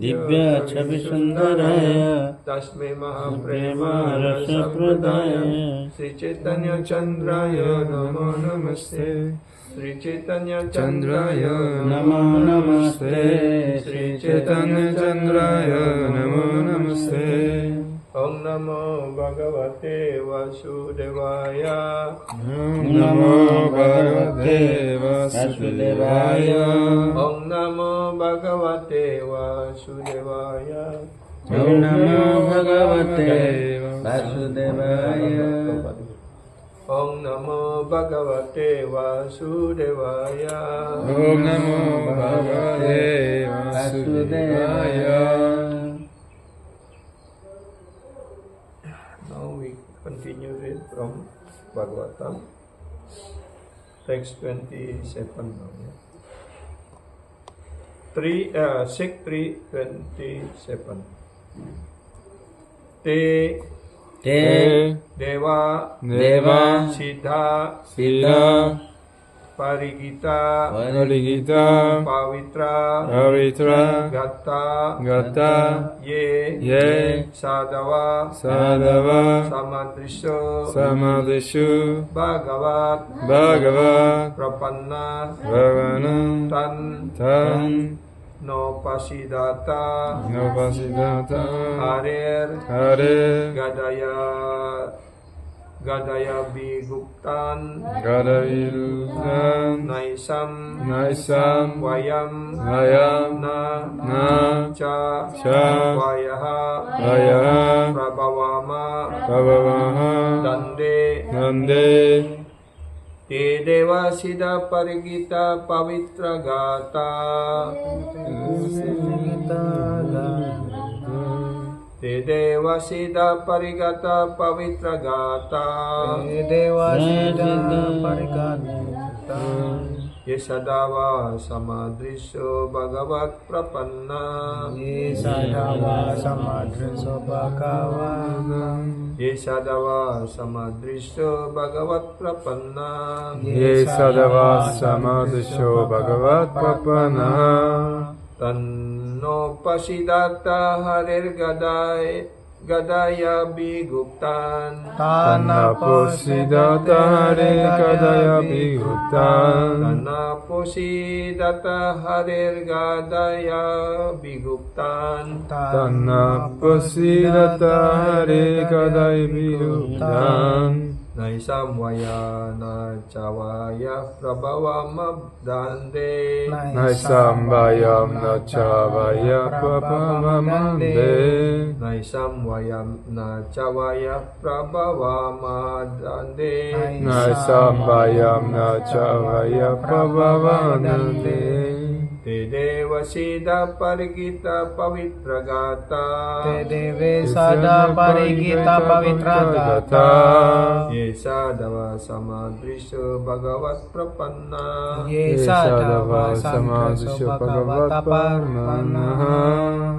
दिव्य छवि सुंदराय तस्मै महाप्रेम रस प्रदाय श्री चैतन्य चंद्राय नमो नमस्ते श्री चैतन्य चंद्राय नमो नमस्ते श्री चैतन्य चंद्राय नमो नमस्ते ओम नमो भगवते वासुदेवाय ओम नमो भगवते वासुदेवाय ओम नमो भगवते वासुदेवाय ओम नमो भगवते वासुदेवाय ओम नमो भगवते वासुदेवाय ओम नमो भगवते वासुदेवाय Now we continue read from Bhagavatam, text 27 now. 6:3:27. Te Deva Siddha Parigita Pavitra Gata Ye Sadava Samadrishu Bhagavat Prapanna Tan Nopasidata Harir Gadaya Biguptan Naisam Vayam Na Cha Vayaha Prabhavama Dande Te Deva Siddha Parigita Pavitra Gata Te Deva Siddha Parigata Pavitra Gata Te Deva Siddha Parigata Yesadava Samadrisho Bhagavat Prapanna Yesadava Samadrisho Bhagava Yesadava Samadrisho Bhagavat Prapanna Yesadava Samadrisho Bhagavat Papana Tanno Pasidata Harir Gadaya Biguptan Tanaposidata Hare Kadaya Bhiguptan Tanna Posidata Harir Gadaya Biguptan Tanaposidata Hare Kadaya Bhiguptan Naisam Vayana Chavaya Prabhava Mabdande Naisambayam Nachavaya Papamamande Naisam Vayana Chavaya Prabhava Mabdande Naisambayam Nachavaya Papamamande Te Deva Siddha Parigita Pavitra Gata Te Deve Sada Parigita Pavitra Gata Yesadava Samadrisho Bhagavat Prapanna Yesadava Samadrisho Bhagavata Parpanna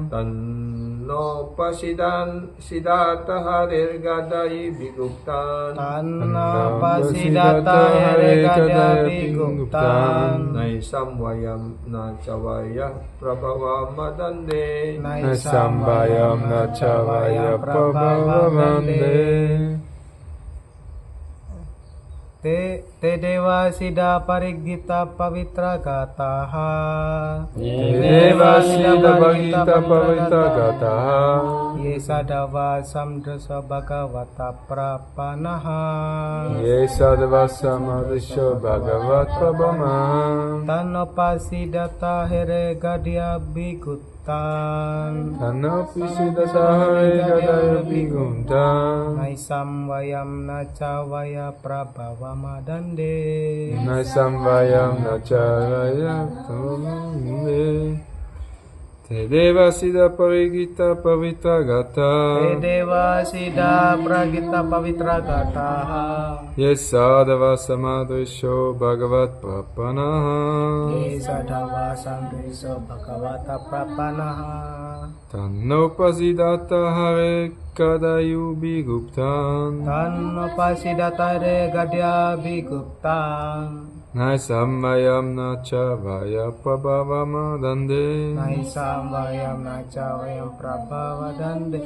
Tanno Pasidan Siddhata Harir Gadai Biguptan Tanna Pasidata Here Gada Biguptan Naisam Vayam Nachavaya Prabhava Madande Naisambayam Nachavaya Papamamande Te Deva Siddha Parigita Pavitra Gataha Deva Siddha Bhagita Pavitra Gataha Yesadava Samdrasa Bhagavata Prapanaha Yesadava Samadrisho Bhagavat Prabhama Tanopasidata Here Gadya Bhigutan Tanapisidata Hare Kadaya Bhiguptan Naisam Vayam Nachavaya Prabhava Madande Naisambayam Nachavaya Papamamande Te Deva Siddha Parigita Pavitra Te Gata Deva Siddha Pragita Pavitra Gataha Yesadava Samadrisho Bhagavat Papanaha Yesadava Samdriso Bhagavata Prapanaha Tanopasidata Hare Kadayu Bhiguptan Tanopasidata Re Gadya Bhiguptan Naisambayam Nachavaya Prabhavamadande Naisam Vayam Nachavayam Prabhavadande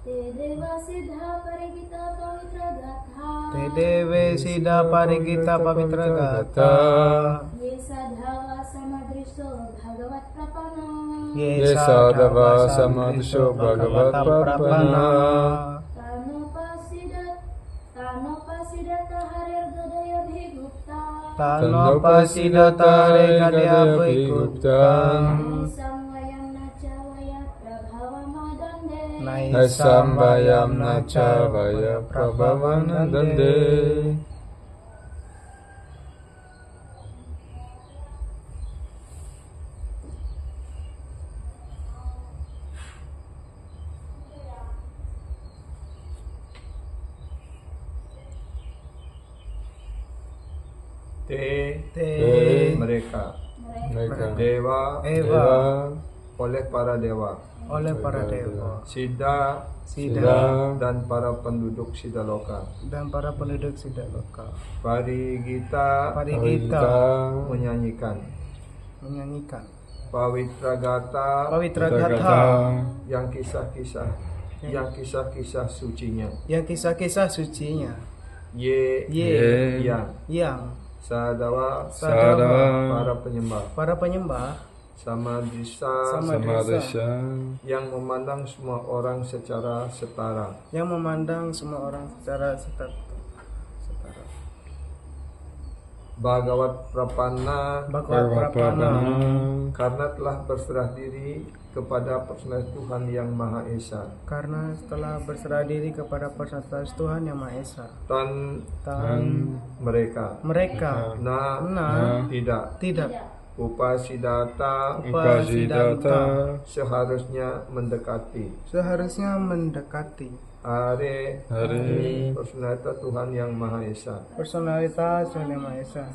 Te Deva Siddha Parigita Pavitra Gatha Te Deve Siddha Parigita Pavitra Gata Yesadhava Samadrisho Bhagavat Prapana Yesadava Samadrisho Bhagavat Papana Tanopasidata Harir Gadaya Bhigupta Tanopasidata Re Gadya Bhiguptan Samvayam Nachavaya Prabhava Madande Naisambayam Nachavaya Prabhavanandande Te mereka Mereka Dewa Eva oleh para dewa oleh para dewa Siddha Siddha dan para penduduk Siddhaloka dan para penduduk Siddhaloka Parigita Parigita menyanyikan menyanyikan Pavitra Gata Pavitra Gata Gatha yang kisah-kisah sucinya yang kisah-kisah sucinya Ye Ye yang yang Sadava para penyembah Samadrisa Samadrisha yang memandang semua orang secara setara yang memandang semua orang secara setara Bhagavat Prapanna Bhagavad Prapana karena telah berserah diri kepada personalitas Tuhan yang Maha Esa karena setelah berserah diri kepada personalitas Tuhan yang Maha Esa tan dan mereka mereka nah nah tidak tidak Upasidata Upasidata seharusnya mendekati. seharusnya mendekati Are Hare personalitas Tuhan yang Maha Esa. personalitas Tuhan Yang Maha Esa,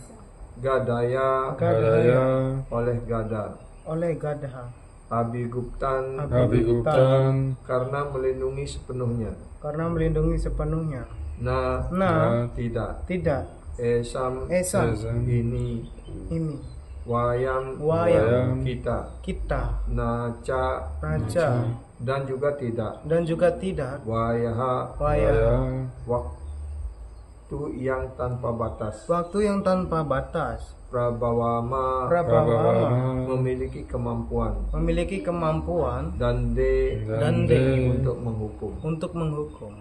Gadaya Gadaya oleh Gada. oleh Gadha, Abhiguptan Abhiguptan karena melindungi sepenuhnya. karena melindungi sepenuhnya. Nah, Nah, tidak. tidak Esam Esa Esam ini ini wayam Wayam kita. kita Naca raja dan juga tidak. dan juga tidak Wayaha waya Vaya waktu yang tanpa batas. waktu yang tanpa batas. Prabhawama Prabhawama memiliki kemampuan memiliki kemampuan dan Dande untuk menghukum. untuk menghukum.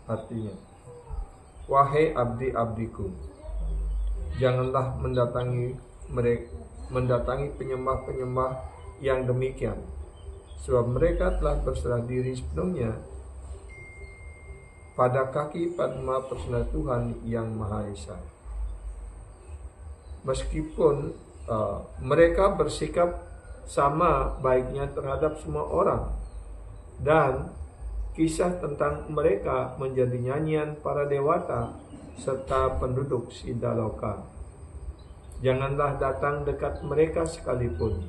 Artinya, wahai abdi-abdiku, janganlah mendatangi penyembah-penyembah yang demikian, sebab mereka telah berserah diri sepenuhnya pada kaki Padma Persona Tuhan yang Maha Esa. Meskipun mereka bersikap sama baiknya terhadap semua orang, dan kisah tentang mereka menjadi nyanyian para dewata serta penduduk Sidaloka. Janganlah datang dekat mereka sekalipun.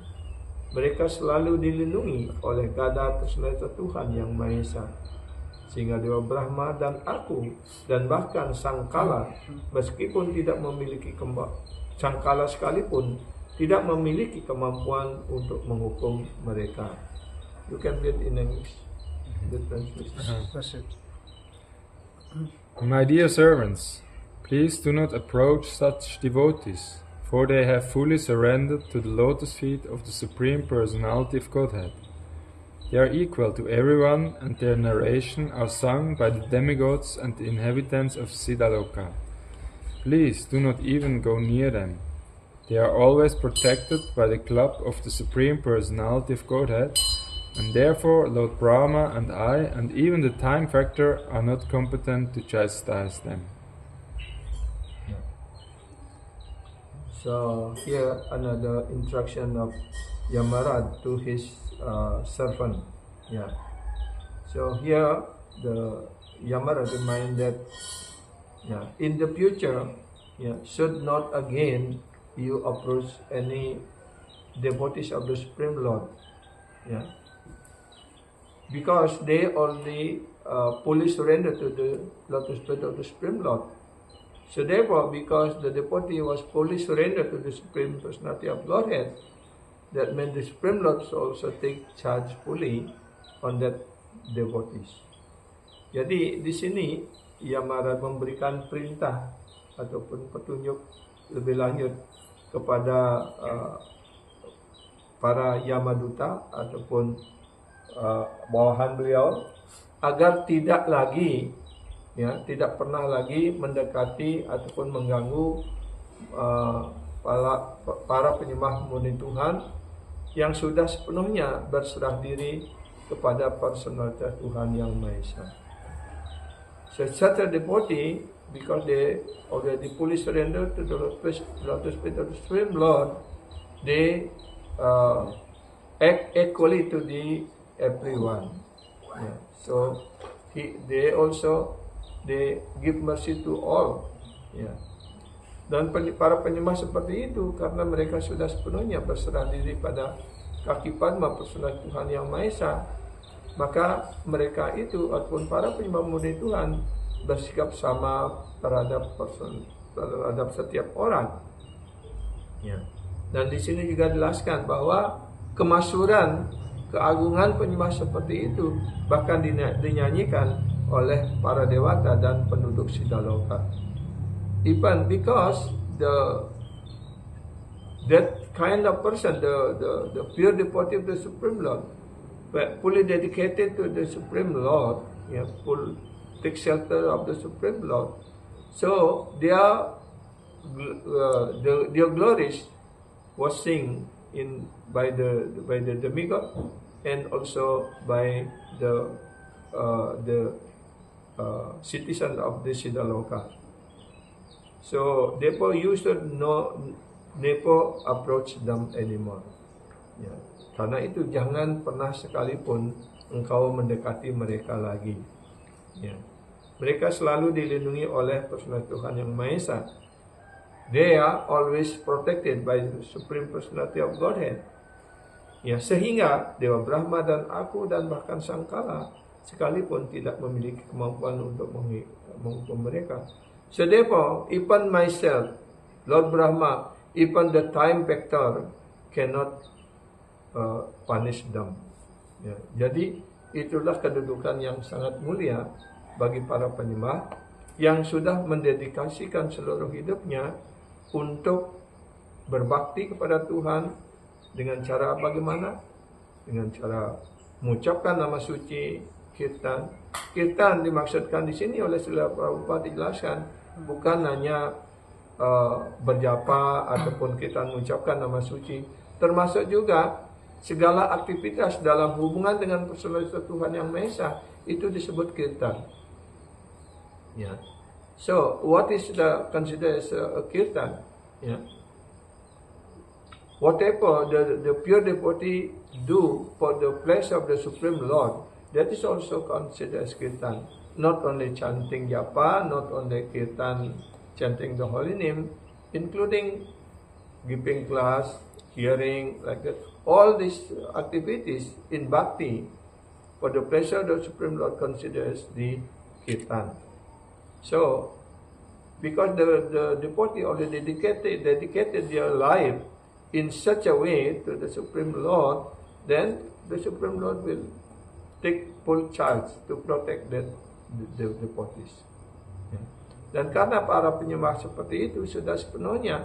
Mereka selalu dilindungi oleh Gada Personalitas Tuhan yang Maha Esa, sehingga Dewa Brahma dan aku dan bahkan Sangkala meskipun tidak memiliki Sangkala sekalipun tidak memiliki kemampuan untuk menghukum mereka. You can read in English the translation. My dear servants, please do not approach such devotees, for they have fully surrendered to the lotus feet of the Supreme Personality of Godhead. They are equal to everyone, and their narration are sung by the demigods and the inhabitants of Siddhaloka. Please do not even go near them. They are always protected by the club of the Supreme Personality of Godhead, and therefore Lord Brahma and I, and even the time factor, are not competent to chastise them. So here another instruction of Yamaraj to his servant. Yeah. So here the Yamaraj remind that in the future, should not again you approach any devotees of the Supreme Lord. Because they already fully surrender to the lotus feet of the Supreme Lord. So therefore, because the devotee was fully surrendered to the Supreme Personality of Godhead, that means the Supreme Lord also take charge fully on that devotees. Jadi di sini Yamaraj memberikan perintah ataupun petunjuk lebih lanjut kepada para Yamaduta ataupun bawahan beliau agar tidak pernah lagi mendekati ataupun mengganggu para penyembah murni Tuhan yang sudah sepenuhnya berserah diri kepada personalitas Tuhan yang Maha Esa. So such a devotee, because they already fully surrendered to the lotus feet of the Supreme Lord, they act equally to the everyone. So they give mercy to all. Dan para penyembah seperti itu karena mereka sudah sepenuhnya berserah diri pada kaki Padma Persona Tuhan yang Maha Esa, maka mereka itu ataupun para penyembah murni Tuhan bersikap sama terhadap setiap orang. Dan di sini juga dijelaskan bahwa kemasyhuran, keagungan penyembah seperti itu bahkan dinyanyikan oleh para dewata dan penduduk Siddhaloka. Even because that kind of person, the pure devotee of the Supreme Lord, fully dedicated to the Supreme Lord, full take shelter of the Supreme Lord. So their glories was sing by the demigod and also by the citizen of the Siddhaloka. So therefore you should never approach them anymore. Ya. Karena itu jangan pernah sekalipun engkau mendekati mereka lagi. Ya. Mereka selalu dilindungi oleh personal Tuhan Yang Maha Esa. They are always protected by the Supreme Personality of Godhead. Ya, sehingga Dewa Brahma dan aku dan bahkan Sangkala sekalipun tidak memiliki kemampuan untuk menghukum mereka. So therefore, even myself, Lord Brahma, even the time vector cannot punish them. Ya, jadi itulah kedudukan yang sangat mulia bagi para penyembah yang sudah mendedikasikan seluruh hidupnya untuk berbakti kepada Tuhan dengan cara bagaimana? Dengan cara mengucapkan nama suci, kirtan. Kirtan dimaksudkan di sini oleh Srila Prabhupada dijelaskan bukan hanya berjapa ataupun kita mengucapkan nama suci, termasuk juga segala aktivitas dalam hubungan dengan personalitas Tuhan Yang Maha Esa itu disebut kirtan. Ya. So, what is considered as a kirtan? Ya. Whatever the pure devotee do for the pleasure of the Supreme Lord, that is also considered as kirtan. Not only chanting japa, not only kirtan, chanting the holy name, including giving class, hearing, like that. All these activities in bhakti for the pleasure of the Supreme Lord considers the kirtan. So, because the devotee already dedicated their life in such a way to the Supreme Lord, then the Supreme Lord will take full charge to protect the devotees. Ya. Dan karena para penyembah seperti itu sudah sepenuhnya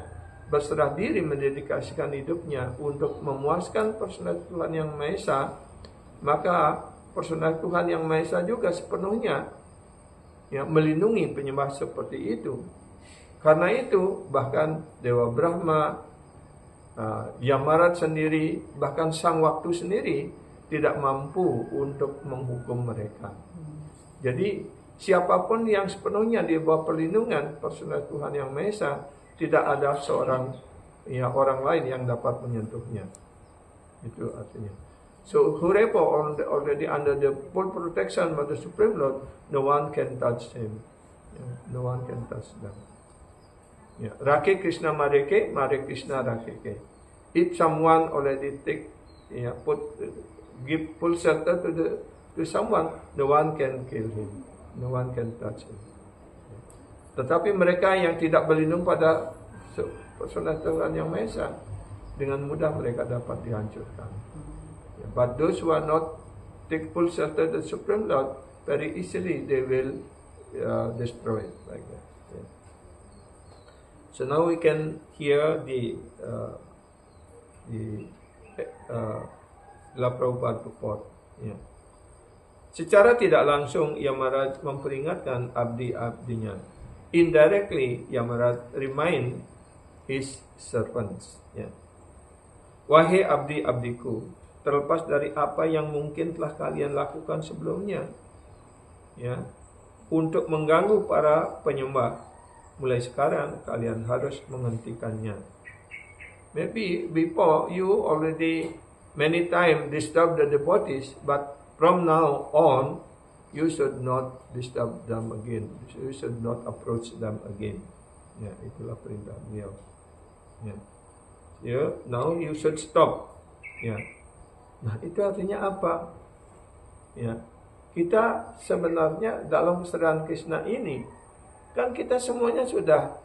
berserah diri mendedikasikan hidupnya untuk memuaskan personal Tuhan Yang Maha Esa, maka personal Tuhan Yang Maha Esa juga sepenuhnya ya, melindungi penyembah seperti itu. Karena itu bahkan Dewa Brahma, Yamarat sendiri, bahkan Sang Waktu sendiri tidak mampu untuk menghukum mereka. Jadi siapapun yang sepenuhnya di bawah perlindungan personal Tuhan Yang Maha Esa, tidak ada seorang orang lain yang dapat menyentuhnya. Itu artinya. So whoever already under the full protection of the Supreme Lord, no one can touch him. No one can touch them. Rake Krishna Mareke, Mare Krishna Rakeke. If someone already give full shelter to someone, no one can kill him. No one can touch him. Tetapi mereka yang tidak berlindung pada personal Tuhan Yang Maha Esa, dengan mudah mereka dapat dihancurkan. But those who are not take full shelter the Supreme Lord, very easily they will destroy it like that. Yeah. So now we can hear the La Prabhupada purport. Yeah. Secara tidak langsung Yamaraj memperingatkan abdi-abdinya. Indirectly Yamaraj remind his servants. Yeah. Wahai abdi-abdiku, terlepas dari apa yang mungkin telah kalian lakukan sebelumnya, ya, untuk mengganggu para penyembah, mulai sekarang kalian harus menghentikannya. Maybe before you already many times disturb the devotees, but from now on you should not disturb them again. You should not approach them again. Ya, itulah perintah beliau. Ya. Now you should stop. Ya. Nah, itu artinya apa? Ya. Kita sebenarnya dalam kesadaran Krishna ini, kan kita semuanya sudah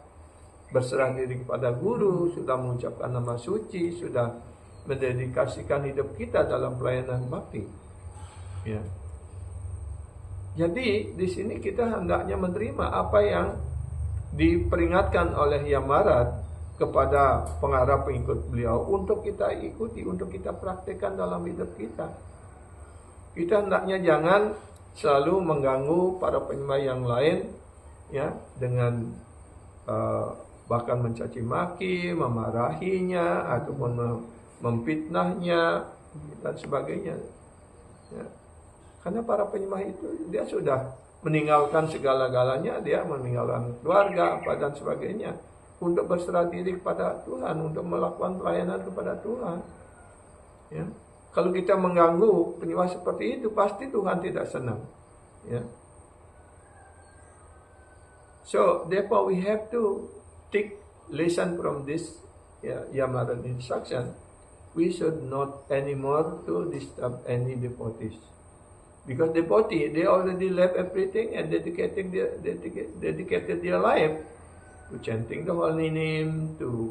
berserah diri kepada guru, sudah mengucapkan nama suci, sudah mendedikasikan hidup kita dalam pelayanan bakti. Ya. Jadi di sini kita hendaknya menerima apa yang diperingatkan oleh Yamarat kepada pengarah pengikut beliau untuk kita ikuti, untuk kita praktekkan dalam hidup kita. Kita hendaknya jangan selalu mengganggu para penyembah yang lain, ya, dengan bahkan mencaci maki, memarahinya, ataupun memfitnahnya dan sebagainya. Ya. Karena para penyembah itu dia sudah meninggalkan segala-galanya, dia meninggalkan keluarga apa dan sebagainya. untuk berserah diri kepada Tuhan, untuk melakukan pelayanan kepada Tuhan. Ya. Kalau kita mengganggu penyembah seperti itu, pasti Tuhan tidak senang. Ya. So therefore we have to take lesson from this Yamaran instruction. We should not anymore to disturb any devotees. Because devotee, they already left everything and dedicated their life to chanting the holy name, to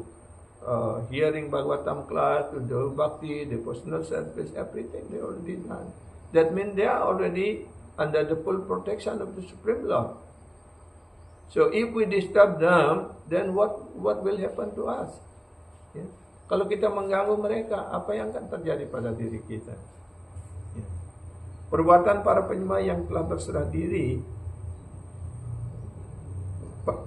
hearing Bhagavatam class, to do bhakti, devotional service, everything they already done. That means they are already under the full protection of the Supreme Lord. So if we disturb them, then what will happen to us? Ya. Kalau kita mengganggu mereka, apa yang akan terjadi pada diri kita? Ya. Perbuatan para penyembah yang telah berserah diri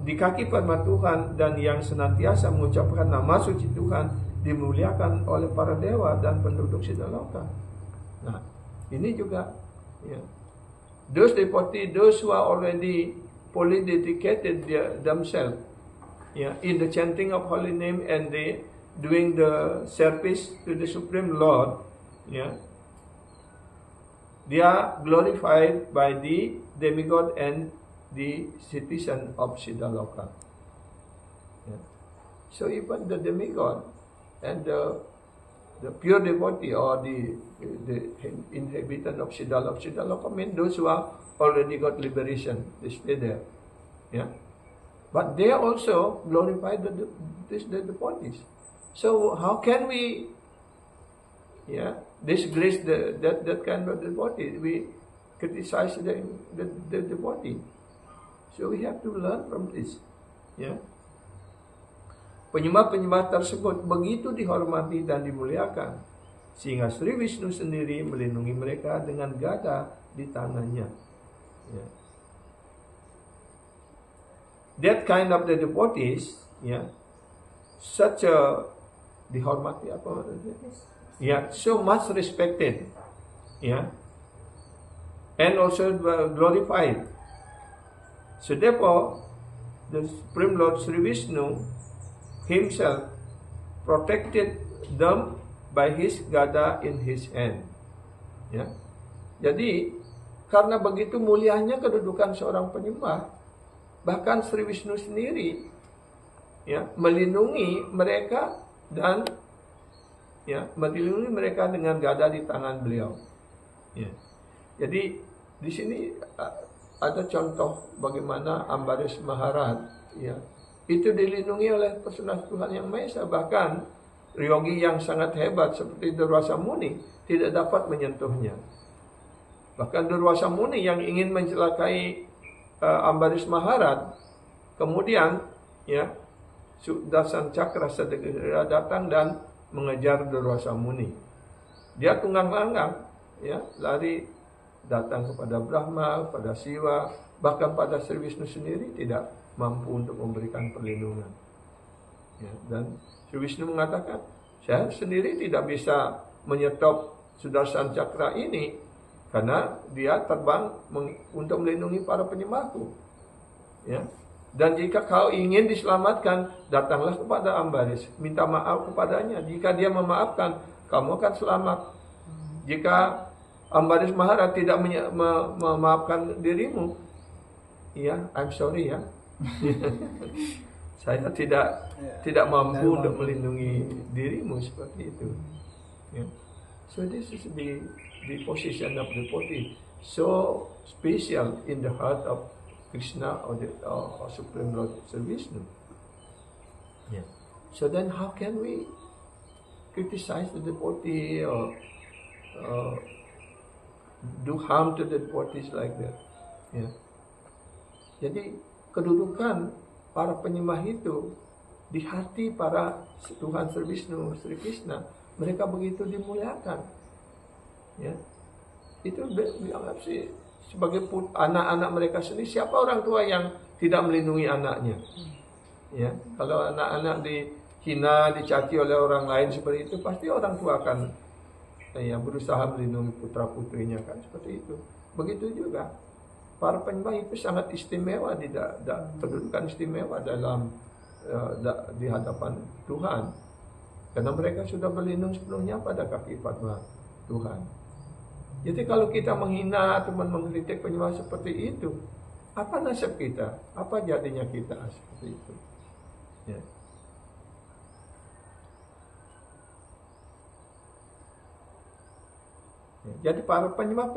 di kaki Padma Tuhan dan yang senantiasa mengucapkan nama suci Tuhan dimuliakan oleh para dewa dan penduduk Siddhaloka. Nah, ini juga ya. Those devotees, those who are already fully dedicated themselves in the chanting of holy name and they doing the service to the Supreme Lord, they are glorified by the demigod and the citizen of Siddhaloka. So even the demigod and the pure devotee or the inhabitant of Siddhaloka mean those who are already got liberation, they stay there. But they also glorify the devotees. So how can we disgrace that kind of devotee? We criticize the devotee. So we have to learn from this. Penyembah-penyembah tersebut begitu dihormati dan dimuliakan, sehingga Sri Vishnu sendiri melindungi mereka dengan gada di tangannya. That kind of the devotees, such a dihormati apa maksudnya? So much respected, and also glorified. So therefore, the Supreme Lord Sri Vishnu himself protected them by his gada in his hand. Jadi karena begitu mulianya kedudukan seorang penyembah, bahkan Sri Vishnu sendiri melindungi mereka dan melindungi mereka dengan gada di tangan beliau. Jadi di sini ada contoh bagaimana Ambarish Maharaj itu dilindungi oleh personal Tuhan Yang Maha Esa. Bahkan yogi yang sangat hebat seperti Durvasa Muni tidak dapat menyentuhnya. Bahkan Durvasa Muni yang ingin mencelakai Ambarish Maharaj, kemudian Sudarsana Cakra segera datang dan mengejar Durvasa Muni. Dia tunggang langgang, lari datang kepada Brahma, kepada Siwa, bahkan pada Sri Vishnu sendiri tidak mampu untuk memberikan perlindungan. Dan Sri Vishnu mengatakan, saya sendiri tidak bisa menyetop Sudarsana Cakra ini karena dia terbang untuk melindungi para penyembahku. Dan jika kau ingin diselamatkan, datanglah kepada Ambarish, minta maaf kepadanya. Jika dia memaafkan, kamu akan selamat. Jika Ambarish Maharaj tidak memaafkan dirimu, I'm sorry saya tidak mampu untuk melindungi dirimu seperti itu. So this is the position of the devotee, so special in the heart of Krishna or Supreme Lord Sri Vishnu. So then how can we criticize the devotee or do harm to the devotees like that? Jadi kedudukan para penyembah itu di hati para Tuhan Sri Vishnu, Sri Krishna, mereka begitu dimuliakan. Itu dianggap sebagai anak-anak mereka sendiri. Siapa orang tua yang tidak melindungi anaknya? Kalau anak-anak dihina, dicaci oleh orang lain seperti itu, pasti orang tua akan berusaha melindungi putra-putrinya kan, seperti itu. Begitu juga para penyembah itu sangat istimewa, kedudukan istimewa dalam di hadapan Tuhan. Karena mereka sudah berlindung sepenuhnya pada kaki fatwa Tuhan. Jadi kalau kita menghina atau mengkritik penyembah seperti itu, apa nasib kita? Apa jadinya kita seperti itu? Ya. Jadi para penyembah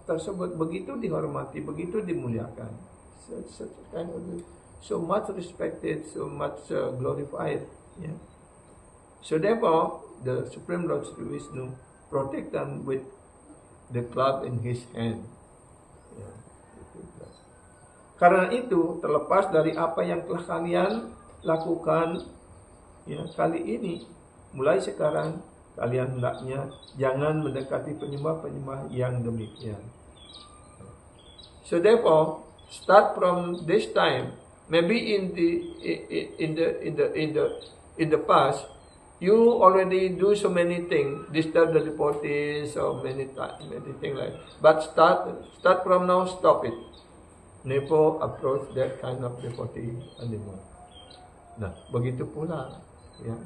tersebut begitu dihormati, begitu dimuliakan, so much respected, so much glorified. Yeah. So therefore, the Supreme Lord Sri Vishnu protect them with the club in his hand. Yeah. Karena itu, terlepas dari apa yang telah kalian lakukan, ya, kali ini, mulai sekarang kalian hendaknya jangan mendekati penyembah-penyembah yang demikian. So therefore, start from this time. Maybe in the past, you already do so many things, disturb the devotees or many things like. But start from now. Stop it. Never approach that kind of devotee anymore. Nah, begitu pula, ya.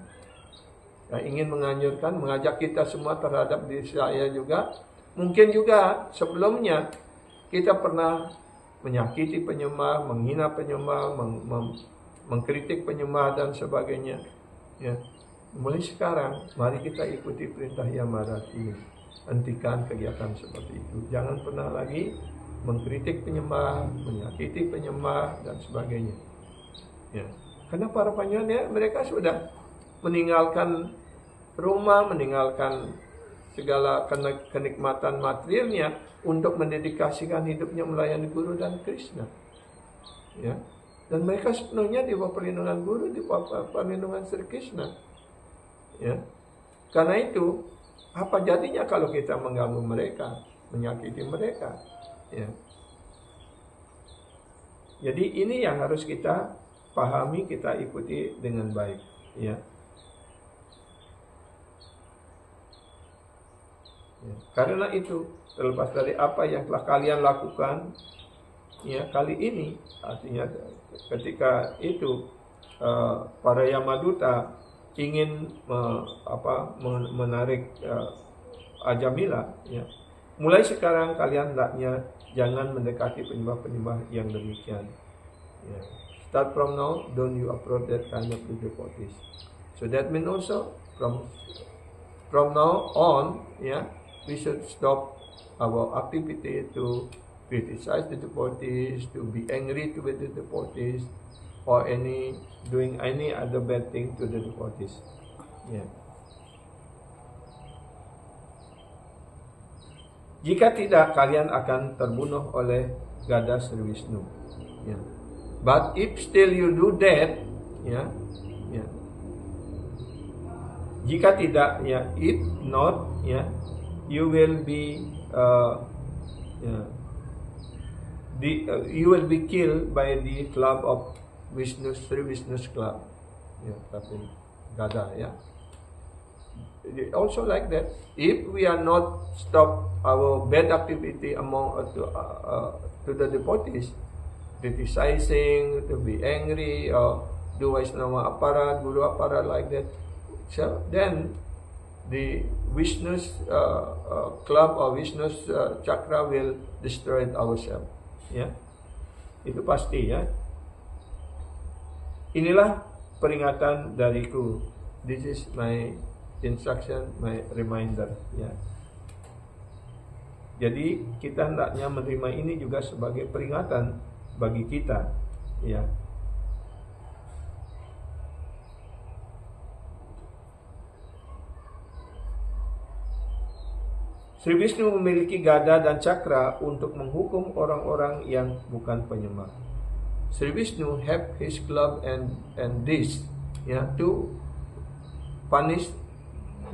Yang ingin menganjurkan, mengajak kita semua terhadap diri saya juga. Mungkin juga sebelumnya kita pernah menyakiti penyembah, menghina penyembah, mengkritik penyembah dan sebagainya. Ya. Mulai sekarang, mari kita ikuti perintah Yamarat ini. Hentikan kegiatan seperti itu. Jangan pernah lagi mengkritik penyembah, menyakiti penyembah dan sebagainya. Ya. Karena para penyembah mereka sudah meninggalkan rumah, meninggalkan segala kenikmatan materialnya untuk mendedikasikan hidupnya melayani Guru dan Krishna. Ya. Dan mereka sepenuhnya di bawah perlindungan Guru, di bawah perlindungan Sri Krishna. Ya. Karena itu, apa jadinya kalau kita mengganggu mereka, menyakiti mereka? Ya. Jadi ini yang harus kita pahami, kita ikuti dengan baik. Ya. Karena itu, terlepas dari apa yang telah kalian lakukan, ya, kali ini, artinya ketika itu para Yamaduta ingin menarik Ajamila, ya. Mulai sekarang kalian hendaknya jangan mendekati penyembah-penyembah yang demikian. Ya. Start from now, don't you approach that kind of devotees. So that means also from now on, ya. We should stop our activity to criticize the devotees, to be angry with the devotees, or doing any other bad thing to the devotees. Yeah. Jika tidak, kalian akan terbunuh oleh gada Sri Vishnu. Yeah. But if still you do that, yeah. Jika tidak, ya, if not, ya. You will be you will be killed by the club of Sri Vishnu's club. Yeah, tapi Gada, yeah. Also like that, if we are not stop our bad activity among to the devotees, criticizing, to be angry, or do Vaishnava aparat, Guru aparat like that, so then the Vishnu's club or Vishnu's chakra will destroy ourselves. Ya, itu pasti, ya. Inilah peringatan dariku. This is my instruction, my reminder. Ya. Jadi kita hendaknya menerima ini juga sebagai peringatan bagi kita. Ya. Sri Vishnu memiliki gada dan cakra untuk menghukum orang-orang yang bukan penyembah. Sri Vishnu have his club and this, ya, to punish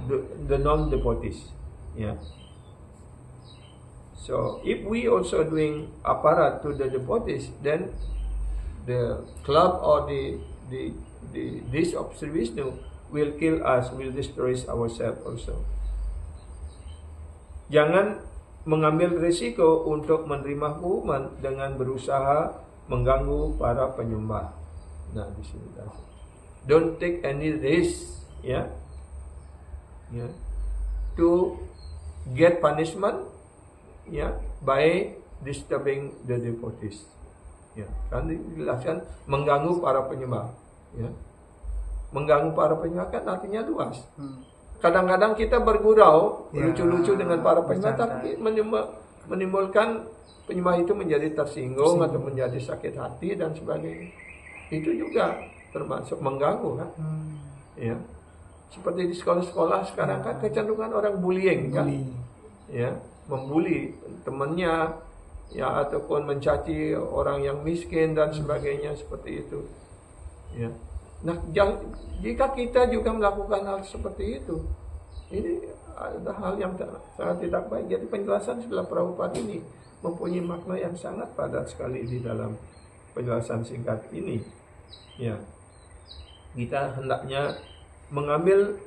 the non-devotees. Ya. So if we also doing aparat to the devotees, then the club or this of Sri Vishnu will kill us, will destroy ourselves also. Jangan mengambil risiko untuk menerima hukuman dengan berusaha mengganggu para penyembah. Nah, di sini. don't take any risk, ya, to get punishment, ya, by disturbing the devotees. Ya, kan dijelaskan mengganggu para penyembah. Ya, mengganggu para penyembah kan artinya luas. Kadang-kadang kita bergurau, lucu-lucu dengan para penyembah, tapi menimbulkan penyembah itu menjadi tersinggung atau menjadi sakit hati dan sebagainya. Itu juga termasuk mengganggu, kan? Ya, seperti di sekolah-sekolah sekarang kan kecenderungan orang bullying, kan? Ya, membuli temannya, ya, ataupun mencaci orang yang miskin dan sebagainya seperti itu. Ya. Nah, jika kita juga melakukan hal seperti itu, ini ada hal yang sangat tidak baik. Jadi penjelasan Srila Prabhupada ini mempunyai makna yang sangat padat sekali di dalam penjelasan singkat ini. Ya, kita hendaknya mengambil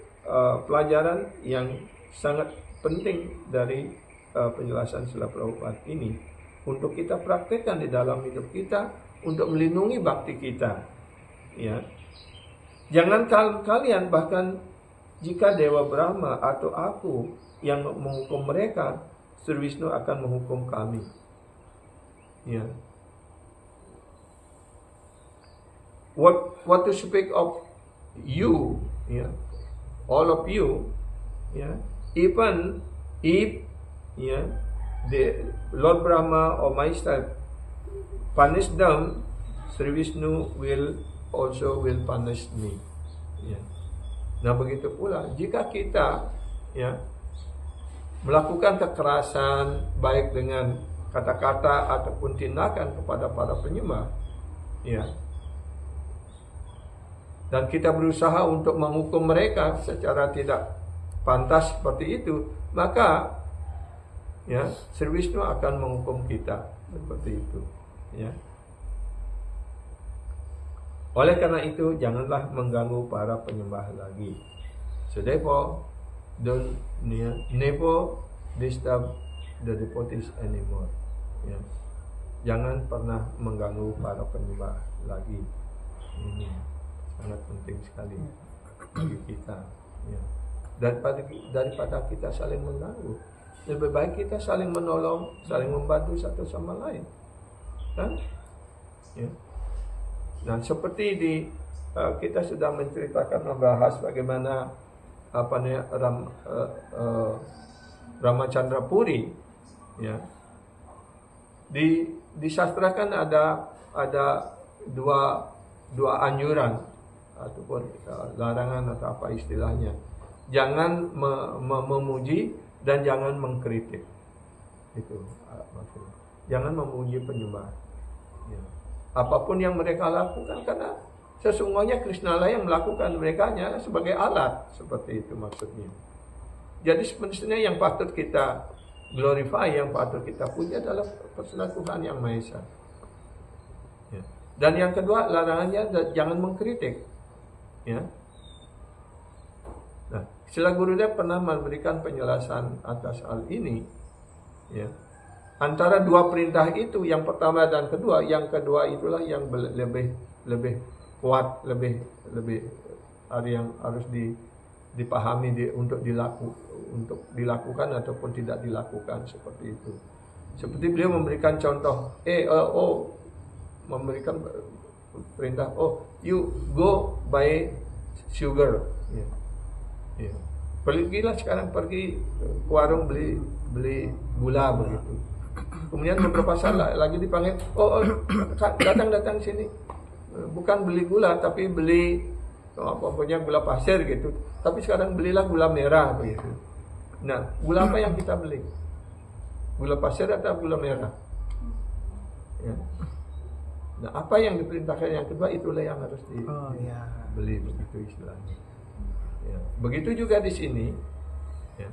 pelajaran yang sangat penting dari penjelasan Srila Prabhupada ini untuk kita praktekkan di dalam hidup kita untuk melindungi bakti kita. Ya, jangan kalian bahkan jika Dewa Brahma atau aku yang menghukum mereka, Sri Vishnu akan menghukum kami. Ya. What to speak of you, ya, all of you, ya, even if, ya, the Lord Brahma or myself punish them, Sri Vishnu will punish me. Ya. Nah, begitu pula jika kita, ya, melakukan kekerasan baik dengan kata-kata ataupun tindakan kepada para penyembah, ya, dan kita berusaha untuk menghukum mereka secara tidak pantas seperti itu, maka, ya, Sri Vishnu akan menghukum kita seperti itu. Ya. Oleh karena itu, janganlah mengganggu para penyembah lagi. So therefore, don't never disturb the devotees anymore. Ya. Jangan pernah mengganggu para penyembah lagi. Ini sangat penting sekali bagi kita. Ya. Daripada kita saling mengganggu, lebih baik kita saling menolong, saling membantu satu sama lain, kan? Ya. Nah, seperti kita sudah menceritakan, membahas bagaimana Ramacandra Puri, ya, di sastra kan ada dua anjuran ataupun larangan atau apa istilahnya. Jangan memuji dan jangan mengkritik. Itu maksudnya. Jangan memuji penyembah. Ya. Apapun yang mereka lakukan, karena sesungguhnya Krishna lah yang melakukan merekanya sebagai alat, seperti itu maksudnya. Jadi sebenarnya yang patut kita glorify, yang patut kita puji adalah personal Tuhan Yang Maha Esa. Ya. Dan yang kedua, larangannya jangan mengkritik. Ya. Nah, Srila Gurudev pernah memberikan penjelasan atas hal ini. Ya. Antara dua perintah itu, yang pertama dan kedua, yang kedua itulah yang lebih kuat, lebih yang harus dipahami untuk dilakukan ataupun tidak dilakukan, seperti itu. Seperti beliau memberikan contoh, memberikan perintah, you go buy sugar. Ya. Ya. Pergilah sekarang, pergi ke warung beli gula, begitu. Kemudian beberapa saat lagi dipanggil, datang sini, bukan beli gula tapi beli pokoknya gula pasir gitu. Tapi sekarang belilah gula merah, begitu. Nah, gula apa yang kita beli? Gula pasir atau gula merah? Ya. Nah, apa yang diperintahkan yang kedua, itulah yang harus dibeli, begitu istilahnya. Ya. Begitu juga di sini. Ya.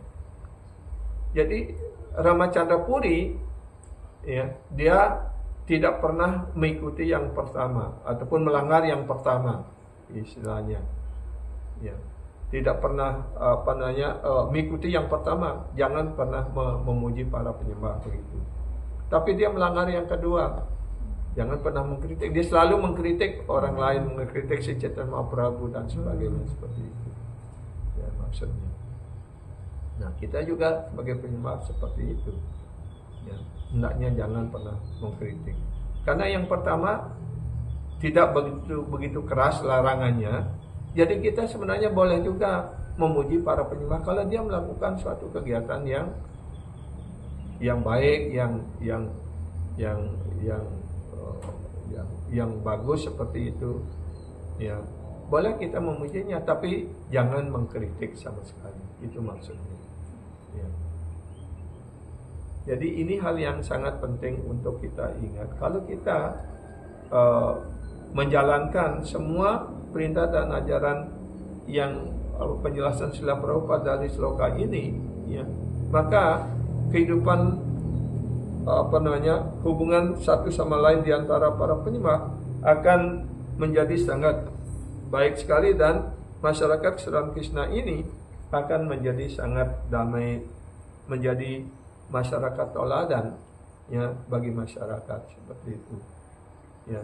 Jadi Ramacandra Puri, ya, dia tidak pernah mengikuti yang pertama ataupun melanggar yang pertama, istilahnya. Ya. Tidak pernah mengikuti yang pertama, jangan pernah memuji para penyembah, begitu. Tapi dia melanggar yang kedua. Jangan pernah mengkritik. Dia selalu mengkritik orang lain, mengkritik si Chaitanya Mahaprabhu dan sebagainya seperti itu. Ya, maksudnya. Nah, kita juga sebagai penyembah seperti itu. Ya, hendaknya jangan pernah mengkritik. Karena yang pertama tidak begitu keras larangannya. Jadi kita sebenarnya boleh juga memuji para penyembah kalau dia melakukan suatu kegiatan yang baik, yang bagus seperti itu. Ya, boleh kita memujinya, tapi jangan mengkritik sama sekali. Itu maksudnya. Ya. Jadi ini hal yang sangat penting untuk kita ingat. Kalau kita menjalankan semua perintah dan ajaran yang penjelasan Srila Prabhupada dari sloka ini, ya, maka kehidupan hubungan satu sama lain di antara para penyembah akan menjadi sangat baik sekali, dan masyarakat Kesadaran Krishna ini akan menjadi sangat damai, menjadi masyarakat teladan, ya, bagi masyarakat seperti itu. Ya.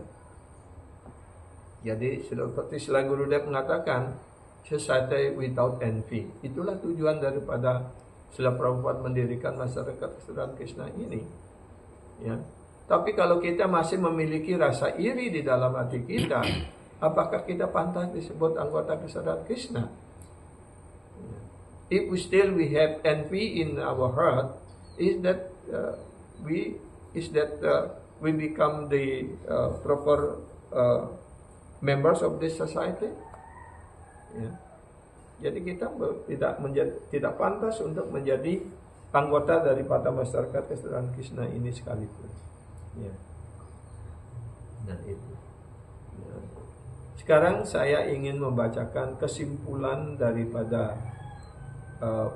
Jadi seperti Srila Gurudev mengatakan, society without envy. Itulah tujuan daripada Srila Prabhupada mendirikan masyarakat Kesadaran Krishna ini. Ya. Tapi kalau kita masih memiliki rasa iri di dalam hati kita, apakah kita pantas disebut anggota Kesadaran Krishna? Ya. If we have envy in our heart, is that we become the proper members of this society? Ya. Jadi kita tidak pantas untuk menjadi anggota daripada masyarakat Kesadaran Krishna ini sekalipun. Ya. Nah itu. Ya. Sekarang saya ingin membacakan kesimpulan daripada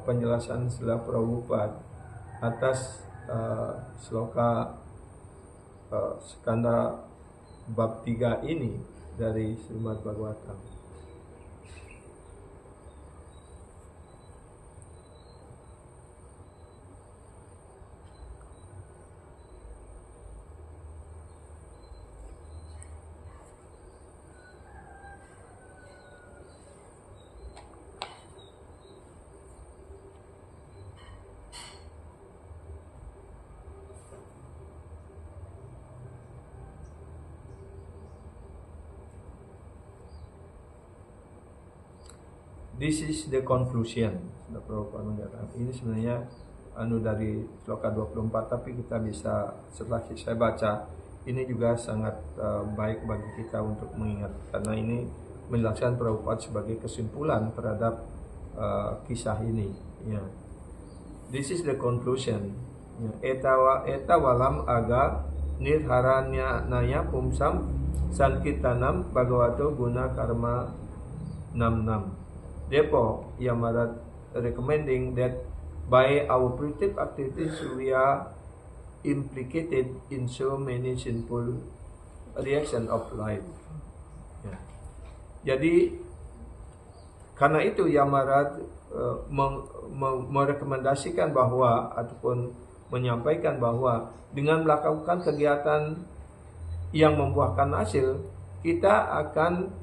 penjelasan Srila Prabhupada atas sloka skanda bab 3 ini dari Srimad Bhagavatam. This is the conclusion. Prabhupada mengatakan ini sebenarnya dari sloka 24, tapi kita bisa setelah saya baca ini juga sangat baik bagi kita untuk mengingat, karena ini menjelaskan Prabhupada sebagai kesimpulan terhadap kisah ini. Ya. This is the conclusion. Ya. Eta walam aga nirharanya naya pumsam sankirtanam bhagavato guna karma nam. Therefore, Yamarat recommending that by our primitive activities we are implicated in so many sinful reaction of life. Ya. Jadi karena itu Yamarat merekomendasikan bahwa ataupun menyampaikan bahwa dengan melakukan kegiatan yang membuahkan hasil, kita akan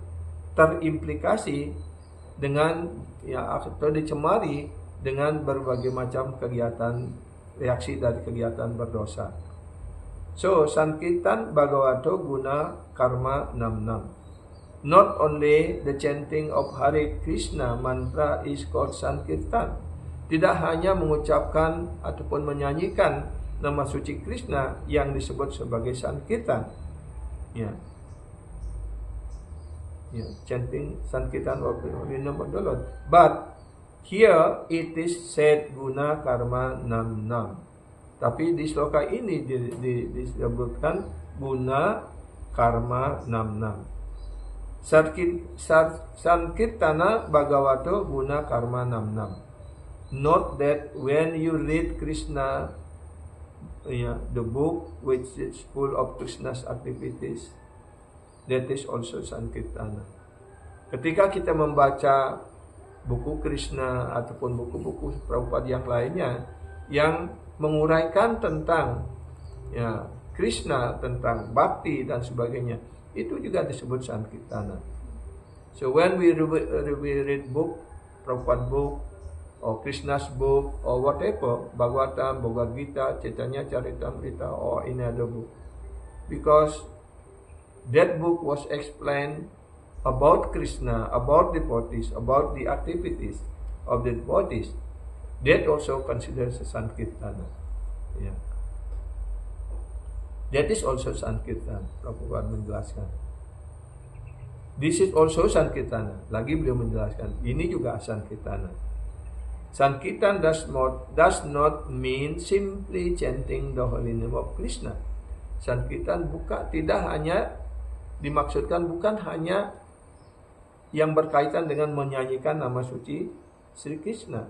terimplikasi dengan atau dicemari dengan berbagai macam kegiatan reaksi dari kegiatan berdosa. So, Sankirtan Bhagavato guna karma nam. Not only the chanting of Hare Krishna mantra is called Sankirtan. Tidak hanya mengucapkan ataupun menyanyikan nama suci Krishna yang disebut sebagai Sankirtan. Ya. Chanting Sankirtan of the Holy Name of the Lord. But here it is said guna karma nam. Tapi di sloka ini disebutkan guna karma nam. Sankirtana Bhagavato guna karma nam. Note that when you read Krishna, the book which is full of Krishna's activities, that is also Sankirtana. Ketika kita membaca buku Krishna ataupun buku-buku Prabhupada yang lainnya yang menguraikan tentang Krishna, tentang bhakti dan sebagainya, itu juga disebut Sankirtana. So when we read book, Prabhupada book, or Krishna's book, or whatever, Bhagavatam, Bhagavad Gita, Chaitanya Charitamrita, or any other book, because that book was explained about Krishna, about devotees, about the activities of the devotees, that also considers a Sankirtana. Yeah. That is also Sankirtan. Prabhupada menjelaskan. This is also Sankirtana. Lagi beliau menjelaskan. Ini juga Sankirtana. Sankirtan does not mean simply chanting the holy name of Krishna. Sankirtan tidak hanya dimaksudkan bukan hanya yang berkaitan dengan menyanyikan nama suci Sri Krishna.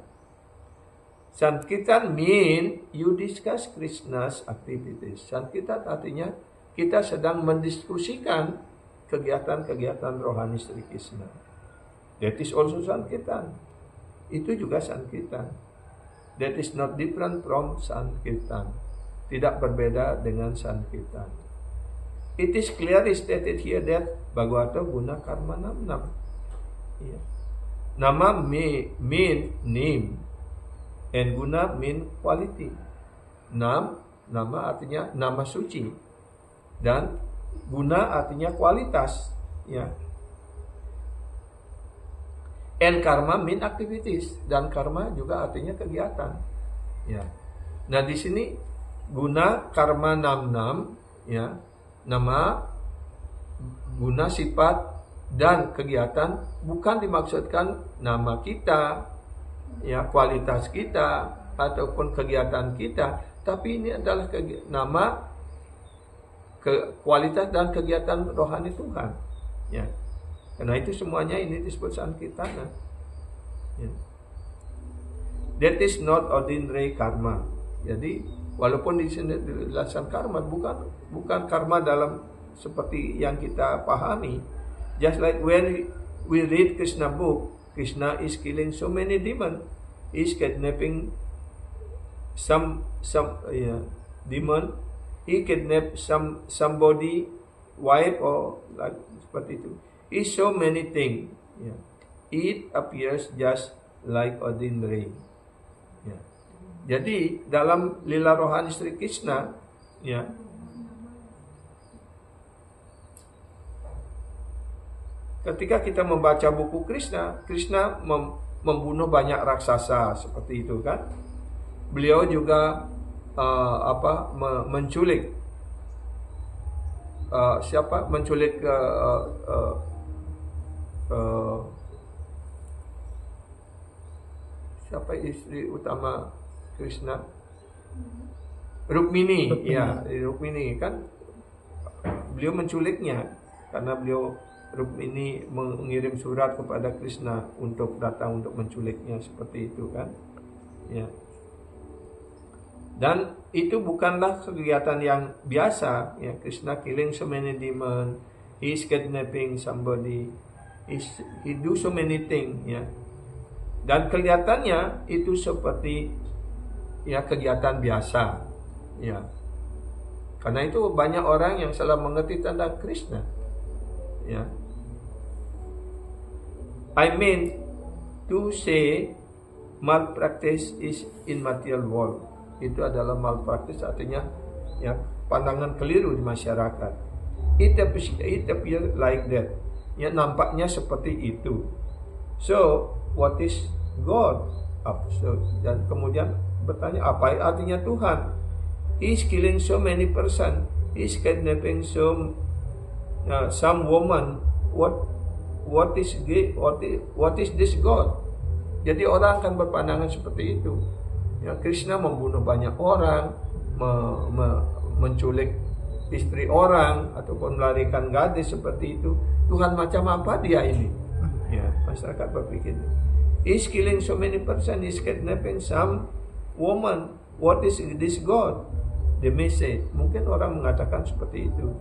Sankirtan mean you discuss Krishna's activities. Sankirtan artinya kita sedang mendiskusikan kegiatan-kegiatan rohani Sri Krishna. That is also Sankirtan. Itu juga Sankirtan. That is not different from Sankirtan. Tidak berbeda dengan Sankirtan. It is clearly stated here that Bhagavata guna karma nam. Yeah. Nama mean name. And guna mean quality. Nama artinya nama suci. Dan guna artinya kualitas. Ya. And karma mean activities. Dan karma juga artinya kegiatan. Ya. Nah di sini guna karma nam. Ya. Nama, guna, sifat, dan kegiatan bukan dimaksudkan nama kita, ya, kualitas kita ataupun kegiatan kita, tapi ini adalah nama, kualitas dan kegiatan rohani Tuhan, ya. Karena itu semuanya ini disebut Sankirtana. Ya. That is not ordinary karma. Jadi walaupun di sini dijelaskan karma, bukan karma dalam seperti yang kita pahami. Just like when we read Krishna book, Krishna is killing so many demons. He is kidnapping some demon. He kidnapped somebody wife or like seperti itu. Is so many things. Yeah. It appears just like ordinary. Yeah. Jadi dalam lila rohani Sri Krishna, ya, ketika kita membaca buku Krishna, Krishna membunuh banyak raksasa seperti itu kan. Beliau juga menculik menculik siapa istri utama Krishna? Rukmini. Ya, Rukmini kan beliau menculiknya karena Rukmini mengirim surat kepada Krishna untuk datang untuk menculiknya seperti itu kan. Ya. Dan itu bukanlah kegiatan yang biasa, ya. Krishna killing so many demons, he is kidnapping somebody, he do so many things, ya. Dan kelihatannya itu seperti, ya, kegiatan biasa, ya. Karena itu banyak orang yang salah mengerti tentang Krishna, ya. I mean to say malpractice is in material world. Itu adalah malpractice, artinya, ya, pandangan keliru di masyarakat. It appears like that. Ya, nampaknya seperti itu. So, what is God? So, dan kemudian bertanya, apa artinya Tuhan? He is killing so many person. He is kidnapping some woman. What is this God? Jadi orang akan berpandangan seperti itu. Ya, Krishna membunuh banyak orang, menculik istri orang ataupun melarikan gadis seperti itu. Tuhan macam apa dia ini? Ya, masyarakat berpikir. He's killing so many person, he's kidnapping some woman. What is this God? They may say, mungkin orang mengatakan seperti itu.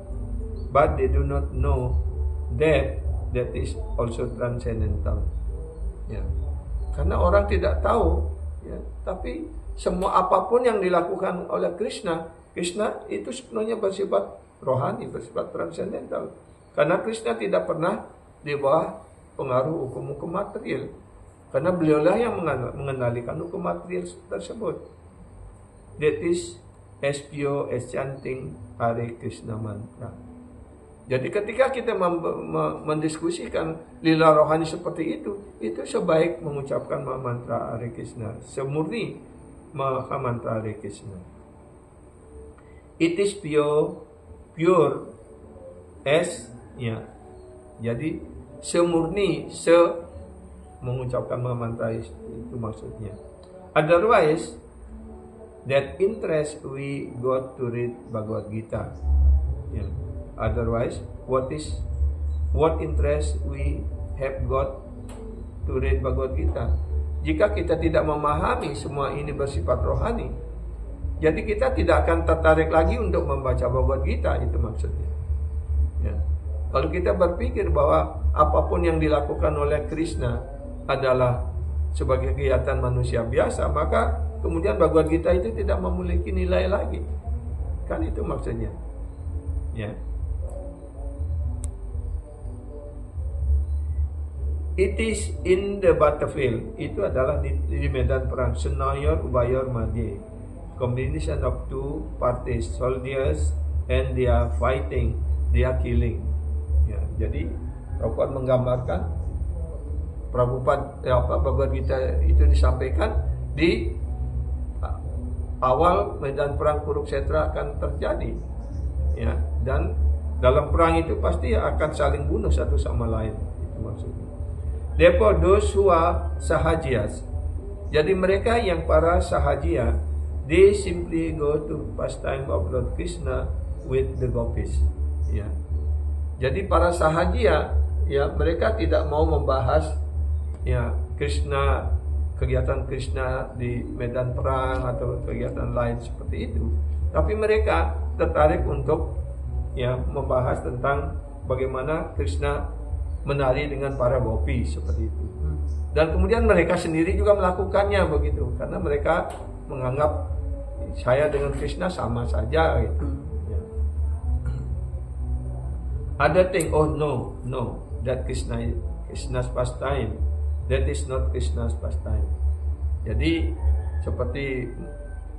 But they do not know that is also transcendental. Ya. Karena orang tidak tahu, ya, tapi semua apapun yang dilakukan oleh Krishna Krishna itu sepenuhnya bersifat rohani, bersifat transendental. Karena Krishna tidak pernah di bawah pengaruh hukum-hukum material. Karena beliaulah yang mengendalikan hukum material tersebut. That is as pure as chanting Hare Krishna mantra. Jadi ketika kita mendiskusikan lila rohani seperti itu sebaik mengucapkan mantra Hare Krishna, semurni mantra Hare Krishna. It is pure as, ya. Jadi semurni, mengucapkan mantra itu maksudnya. Otherwise, that interest we got to read Bhagavad Gita. Ya. Otherwise, what interest we have got to read Bhagavad Gita? Jika kita tidak memahami semua ini bersifat rohani, jadi kita tidak akan tertarik lagi untuk membaca Bhagavad Gita, itu maksudnya. Ya. Kalau kita berpikir bahwa apapun yang dilakukan oleh Krishna adalah sebagai kegiatan manusia biasa, maka kemudian Bhagavad Gita itu tidak memiliki nilai lagi. Kan itu maksudnya. Ya. It is in the battlefield. Itu adalah di medan perang. Senayor Ubayor Madye. Combination of two parties, soldiers, and they are fighting, they are killing. Ya, jadi Prabhupada menggambarkan Bhagavad Gita itu disampaikan di awal medan perang Kurukshetra akan terjadi. Ya, dan dalam perang itu pasti akan saling bunuh satu sama lain. Itu maksudnya. Therefore those who are sahajiyas. Jadi mereka yang para sahajiya, they simply go to pastime of Lord Krishna with the gopis. Ya. Jadi para sahajiya, ya, mereka tidak mau membahas ya Krishna, kegiatan Krishna di medan perang atau kegiatan lain seperti itu. Tapi mereka tertarik untuk ya membahas tentang bagaimana Krishna menari dengan para gopi seperti itu. Dan kemudian mereka sendiri juga melakukannya begitu, karena mereka menganggap saya dengan Krishna sama saja gitu. Ya. Other thing, oh no, that Krishna's pastime, that is not Krishna's pastime. Jadi seperti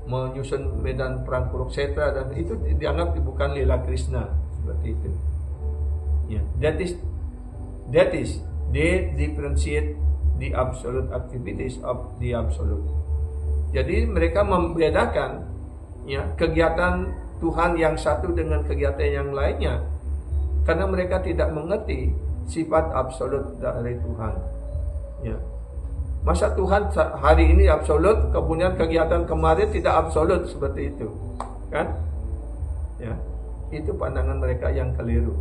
menyusun medan perang Kurukshetra dan itu dianggap bukan lila Krishna seperti itu. Ya, that is they differentiate the absolute activities of the absolute. Jadi mereka membedakan ya kegiatan Tuhan yang satu dengan kegiatan yang lainnya karena mereka tidak mengerti sifat absolut dari Tuhan. Ya. Masa Tuhan hari ini absolut, kemudian kegiatan kemarin tidak absolut seperti itu, kan? Ya, itu pandangan mereka yang keliru.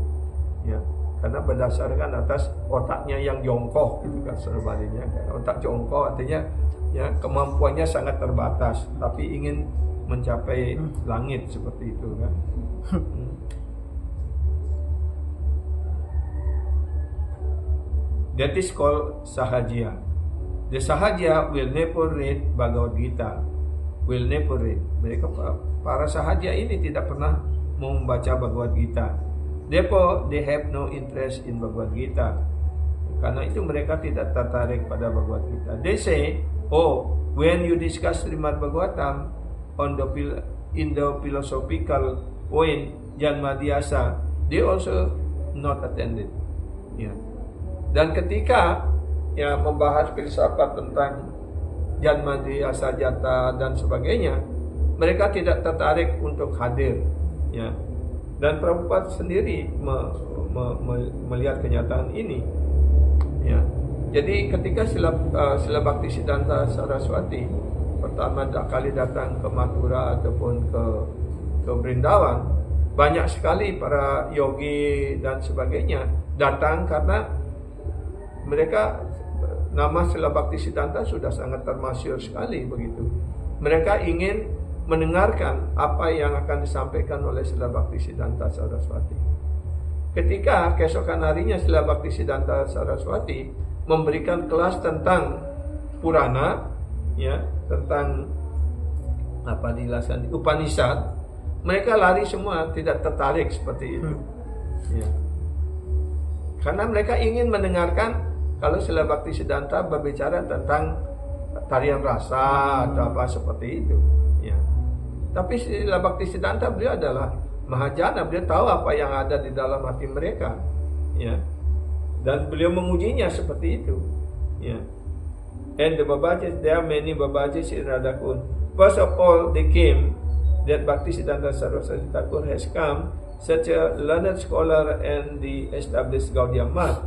Ya, karena berdasarkan atas otaknya yang jongkok, gitu kan, sebaliknya. Otak jongkok artinya ya kemampuannya sangat terbatas, tapi ingin mencapai langit seperti itu, kan? That is called sahajiya. The sahajiya will never read Bhagavad Gita. Will never read. Mereka para sahajiya ini tidak pernah membaca Bhagavad Gita. Therefore, they have no interest in Bhagavad Gita. Karena itu mereka tidak tertarik pada Bhagavad Gita. They say, oh, when you discuss Srimad Bhagavatam in the philosophical point, Janmadhyasa, they also not attended. Yeah. Dan ketika ya membahas filsafat tentang Janmadhyasa Jata dan sebagainya, mereka tidak tertarik untuk hadir. Ya. Dan Prabhupada sendiri melihat kenyataan ini. Ya. Jadi ketika Srila Bhaktisiddhanta Saraswati pertama kali datang ke Mathura ataupun ke Vrindavan, banyak sekali para yogi dan sebagainya datang karena mereka nama Srila Bhaktisiddhanta sudah sangat termasyhur sekali begitu. Mereka ingin mendengarkan apa yang akan disampaikan oleh Srila Bhaktisiddhanta Saraswati. Ketika keesokan harinya Srila Bhaktisiddhanta Saraswati memberikan kelas tentang Purana, ya, tentang apa dijelasan Upanishad, mereka lari semua, tidak tertarik seperti itu. Ya. Karena mereka ingin mendengarkan kalau Sila Bhaktisiddhanta berbicara tentang tarian rasa atau apa seperti itu. Ya. Tapi Sila Bhaktisiddhanta beliau adalah Mahajana, beliau tahu apa yang ada di dalam hati mereka. Ya. Dan beliau mengujinya seperti itu. Ya. And the Babajis, there are many Babajis in Radhakund. First of all, they came that Bhaktisiddhanta Saraswati Thakur has come, such a learned scholar and the established Gaudiya Math.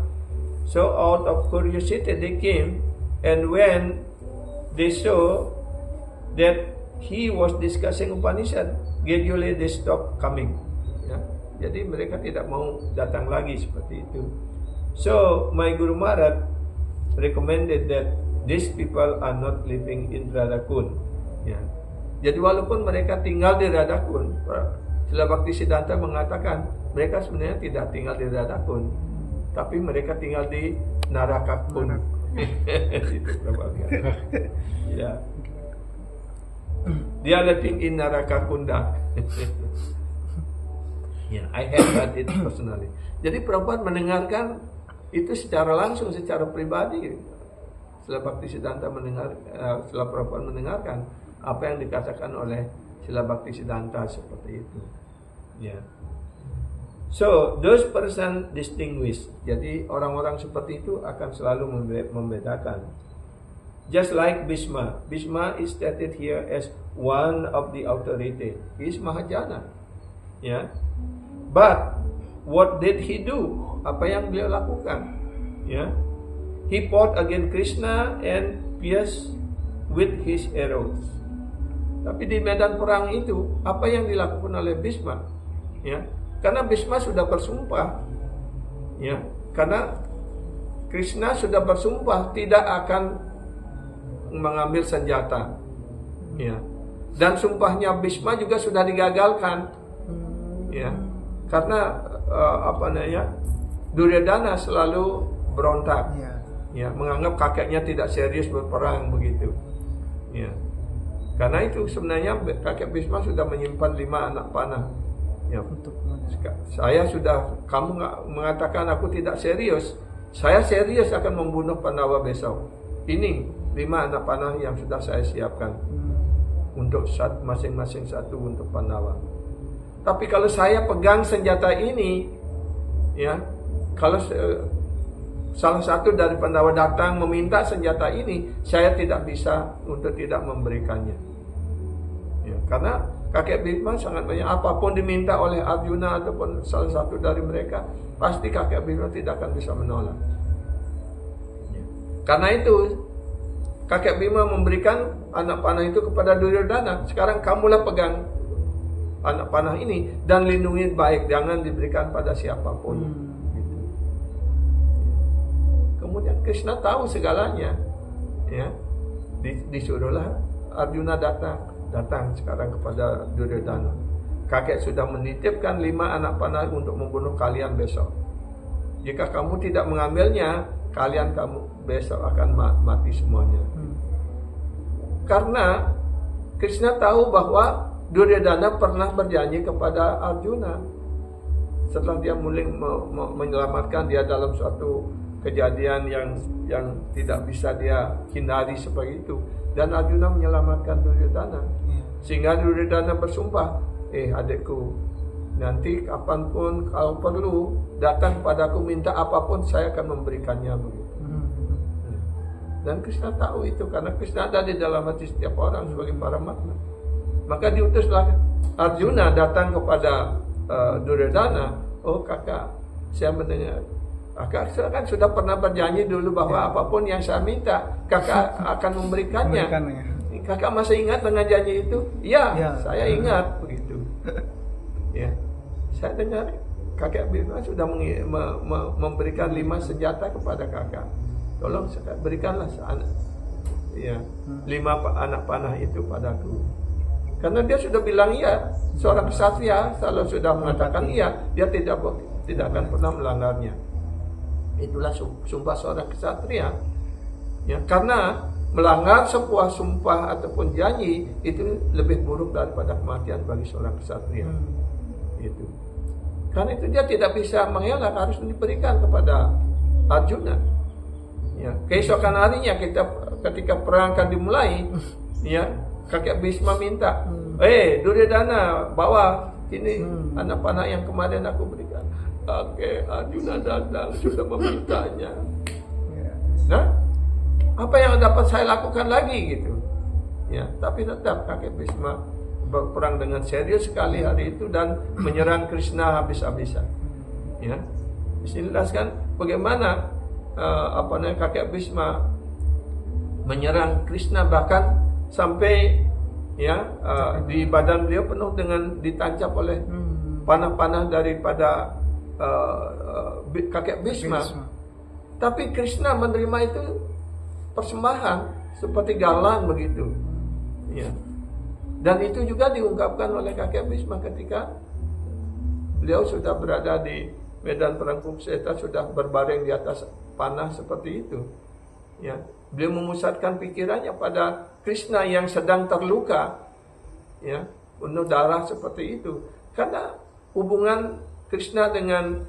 So out of curiosity they came, and when they saw that he was discussing Upanishad, gradually they stopped coming. Ya. Jadi mereka tidak mau datang lagi seperti itu. So my Guru Maharaj recommended that these people are not living in Radhakund. Ya. Jadi walaupun mereka tinggal di Radhakund, Sila Bhaktisiddhanta mengatakan mereka sebenarnya tidak tinggal di Radhakund, tapi mereka tinggal di Narakakund. Itu ya. They are living in Narakakunda. Ya, I have heard it personally. Jadi Prabhupada mendengarkan itu secara langsung, secara pribadi. Sila Bhaktisiddhanta setelah Prabhupada mendengarkan apa yang dikatakan oleh Sila Bhaktisiddhanta seperti itu. Ya. So those person distinguished. Jadi orang-orang seperti itu akan selalu membedakan. Just like Bhishma. Bhishma is stated here as one of the authority. He is Mahajana. Ya. But what did he do? Apa yang beliau lakukan? Ya. He fought against Krishna and pierced with his arrows. Tapi di medan perang itu, apa yang dilakukan oleh Bhishma? Ya, karena Bhishma sudah bersumpah. Ya, karena Krishna sudah bersumpah tidak akan mengambil senjata. Ya. Dan sumpahnya Bhishma juga sudah digagalkan. Ya. Karena Duryodhana selalu berontak. Ya, menganggap kakeknya tidak serius berperang begitu. Ya. Karena itu sebenarnya kakek Bhishma sudah menyimpan 5 anak panah. Ya, kamu mengatakan aku tidak serius. Saya serius akan membunuh Pandawa besok. Ini 5 anak panah yang sudah saya siapkan untuk masing-masing satu untuk Pandawa. Tapi kalau saya pegang senjata ini, ya, kalau salah satu dari Pandawa datang meminta senjata ini, saya tidak bisa untuk tidak memberikannya. Ya, karena kakek Bhishma sangat banyak, apapun diminta oleh Arjuna ataupun salah satu dari mereka, pasti kakek Bhishma tidak akan bisa menolak. Ya. Karena itu kakek Bhishma memberikan anak panah itu kepada Duryodhana. Sekarang kamulah pegang anak panah ini dan lindungi baik, jangan diberikan pada siapapun. Gitu. Kemudian Krishna tahu segalanya, ya. Disuruhlah Arjuna datang sekarang kepada Duryodhana. Kakek sudah menitipkan 5 anak panah untuk membunuh kalian besok. Jika kamu tidak mengambilnya, kamu besok akan mati semuanya. Karena Krishna tahu bahwa Duryodhana pernah berjanji kepada Arjuna setelah dia mulai menyelamatkan dia dalam suatu kejadian yang tidak bisa dia hindari seperti itu. Dan Arjuna menyelamatkan Duryodhana. Sehingga Duryodhana bersumpah, adikku, nanti kapanpun kalau perlu datang padaku minta apapun, saya akan memberikannya begitu. Dan Krishna tahu itu karena Krishna ada di dalam hati setiap orang sebagai Paramatma. Maka diutuslah Arjuna datang kepada Duryodhana. Oh kakak, saya mendengar kakak kan sudah pernah berjanji dulu bahwa apapun yang saya minta kakak akan memberikannya. Kakak masih ingat dengan janji itu? Ya, saya ingat begitu. Ya, saya dengar kakek Bhishma sudah memberikan 5 senjata kepada kakak. Tolong berikanlah 5 anak panah itu padaku. Karena dia sudah bilang iya. Seorang ksatria kalau sudah mengatakan iya, dia tidak akan pernah melanggarnya. Itulah sumpah seorang ksatria. Ya, karena melanggar sebuah sumpah ataupun janji itu lebih buruk daripada kematian bagi seorang ksatria. Itu. Karena itu dia tidak bisa mengelak, harus diberikan kepada Arjuna. Ya, keesokan harinya ketika perang akan dimulai, ya, kakek Bhisma minta, Duryodhana bawa ini anak panah yang kemarin aku berikan. Kakek Arjuna datang sudah memintanya. Nah, apa yang dapat saya lakukan lagi gitu? Ya, tapi tetap kakek Bhisma berperang dengan serius sekali hari itu dan menyerang Krishna habis-habisan. Ya, dijelaskan bagaimana kakek Bhisma menyerang Krishna, bahkan sampai di badan beliau penuh dengan ditancap oleh panah-panah daripada kakek Bhisma. Tapi Krishna menerima itu persembahan seperti galang begitu. Ya. Dan itu juga diungkapkan oleh kakek Bhisma ketika beliau sudah berada di medan perang Kurukshetra, sudah berbaring di atas panah seperti itu. Ya, beliau memusatkan pikirannya pada Krishna yang sedang terluka, ya, penuh darah seperti itu. Karena hubungan Krishna dengan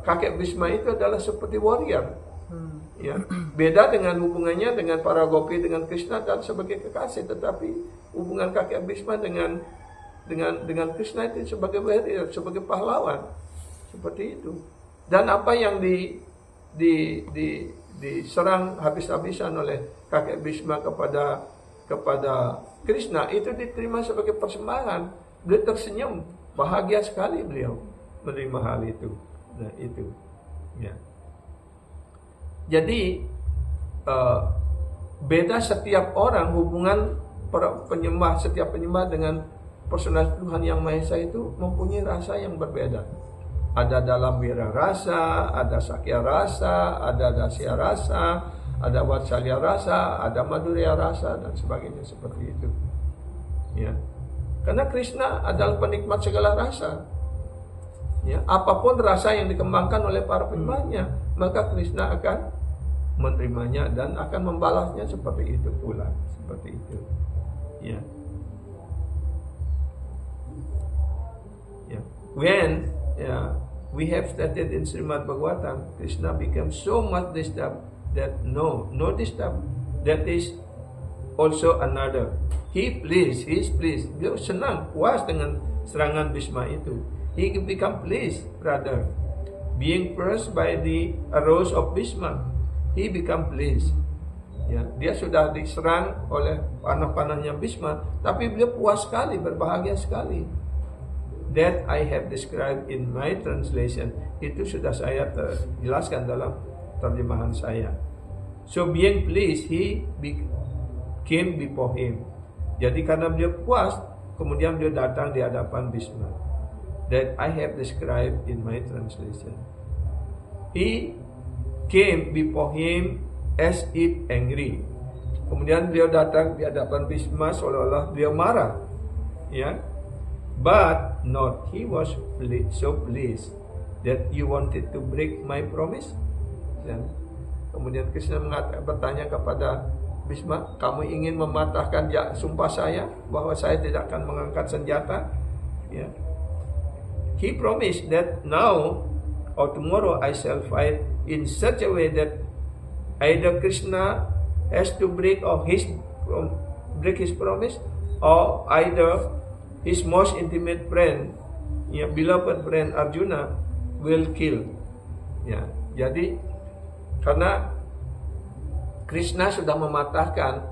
kakek Bhisma itu adalah seperti warrior. Ya, beda dengan hubungannya dengan para gopi dengan Krishna dan sebagai kekasih, tetapi hubungan kakek Bhisma dengan Krishna itu sebagai warrior, sebagai pahlawan, seperti itu. Dan apa yang diserang habis-habisan oleh kakek Bhisma kepada Krishna itu diterima sebagai persembahan. Beliau tersenyum, bahagia sekali beliau menerima hal itu. Nah, itu, ya. Jadi beda setiap orang hubungan setiap penyembah dengan personal Tuhan Yang Maha Esa itu mempunyai rasa yang berbeda. Ada dalam wira rasa, ada sakya rasa, ada dasya rasa, ada vatsalya rasa, ada madhurya rasa dan sebagainya seperti itu. Ya. Karena Krishna adalah penikmat segala rasa. Ya, apapun rasa yang dikembangkan oleh para penyembahnya, maka Krishna akan menerimanya dan akan membalasnya seperti itu pula, seperti itu. Ya. Ya. When we have started in Srimad Bhagavatam, Krishna became so much disturbed that no disturb. That is also another. He is pleased. Beliau senang, puas dengan serangan Bhisma itu. He become pleased, rather. Being first by the arrows of Bhisma, he become pleased. Ya, dia sudah diserang oleh panah-panahnya Bhisma, tapi beliau puas sekali, berbahagia sekali. That I have described in my translation. Itu sudah saya jelaskan dalam terjemahan saya. So being pleased, he came before him. Jadi karena beliau puas, kemudian beliau datang di hadapan Bhisma. That I have described in my translation. He came before him as if angry. Kemudian beliau datang di hadapan Bhisma seolah-olah beliau marah. Ya. But not, he was so pleased that you wanted to break my promise. Dan kemudian Krishna bertanya kepada Bhisma, kamu ingin mematahkan sumpah saya bahwa saya tidak akan mengangkat senjata? Ya. He promised that now or tomorrow I shall fight in such a way that either Krishna has to break his promise, or either his most intimate friend, beloved friend Arjuna will kill. Ya, jadi karena Krishna sudah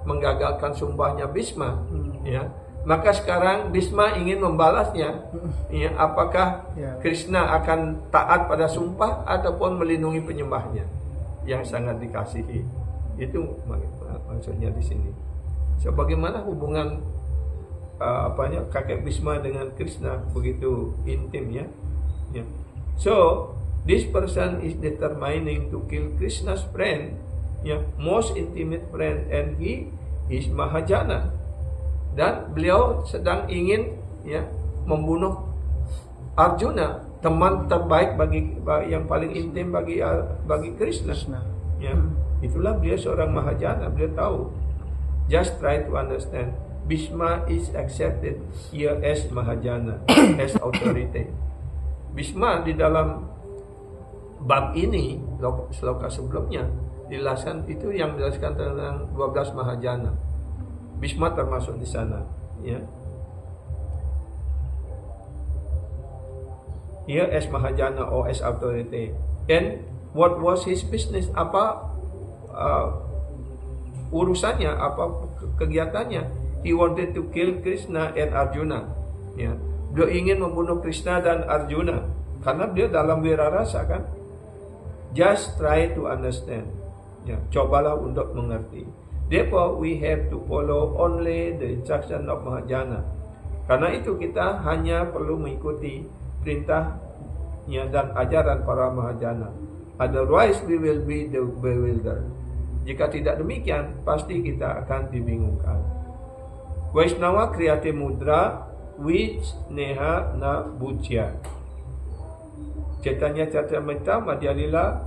menggagalkan sumpahnya Bhisma, ya, maka sekarang Bhisma ingin membalasnya. Ya, apakah Krishna akan taat pada sumpah ataupun melindungi penyembahnya yang sangat dikasihi? Itu maksudnya di sini. So, bagaimana hubungan kakek Bhisma dengan Krishna begitu intim, ya? Ya. So this person is determining to kill Krishna's friend, ya, most intimate friend, and he is Mahajana. Dan beliau sedang ingin, ya, membunuh Arjuna, teman terbaik yang paling intim bagi Krishna. Ya. Itulah beliau seorang Mahajana. Beliau tahu. Just try to understand. Bhishma is accepted here as Mahajana, as authority. Bhishma di dalam bab ini, sloka sebelumnya, dijelaskan itu yang menjelaskan tentang 12 Mahajana. Bhishma termasuk di sana. Ya. Here as Mahajana or as authority. And what was his business? Apa urusannya? Apa kegiatannya? He wanted to kill Krishna and Arjuna. Ya. Beliau ingin membunuh Krishna dan Arjuna karena beliau dalam wirarasa kan. Just try to understand. Ya, cobalah untuk mengerti. Therefore we have to follow only the instruction of Mahajana. Karena itu kita hanya perlu mengikuti perintahnya dan ajaran para Mahajana. Otherwise we will be the bewildered. Jika tidak demikian, pasti kita akan dibingungkan. Vaishnava Kriyate Mudra which Neha Na Bujya. Chaitanya Charitamrita Madhya Lila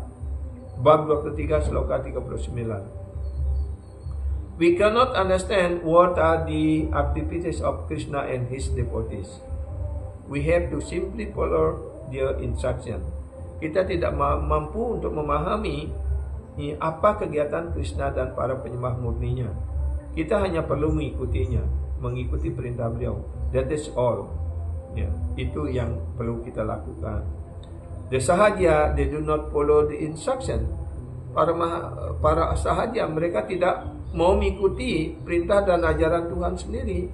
bab 23 sloka 39. We cannot understand what are the activities of Krishna and his devotees. We have to simply follow their instruction. Kita tidak mampu untuk memahami apa kegiatan Krishna dan para penyembah murninya. Kita hanya perlu mengikutinya, mengikuti perintah beliau. That is all. Ya, itu yang perlu kita lakukan. The sahaja, they do not follow the instruction. Para sahaja, mereka tidak mau mengikuti perintah dan ajaran Tuhan sendiri.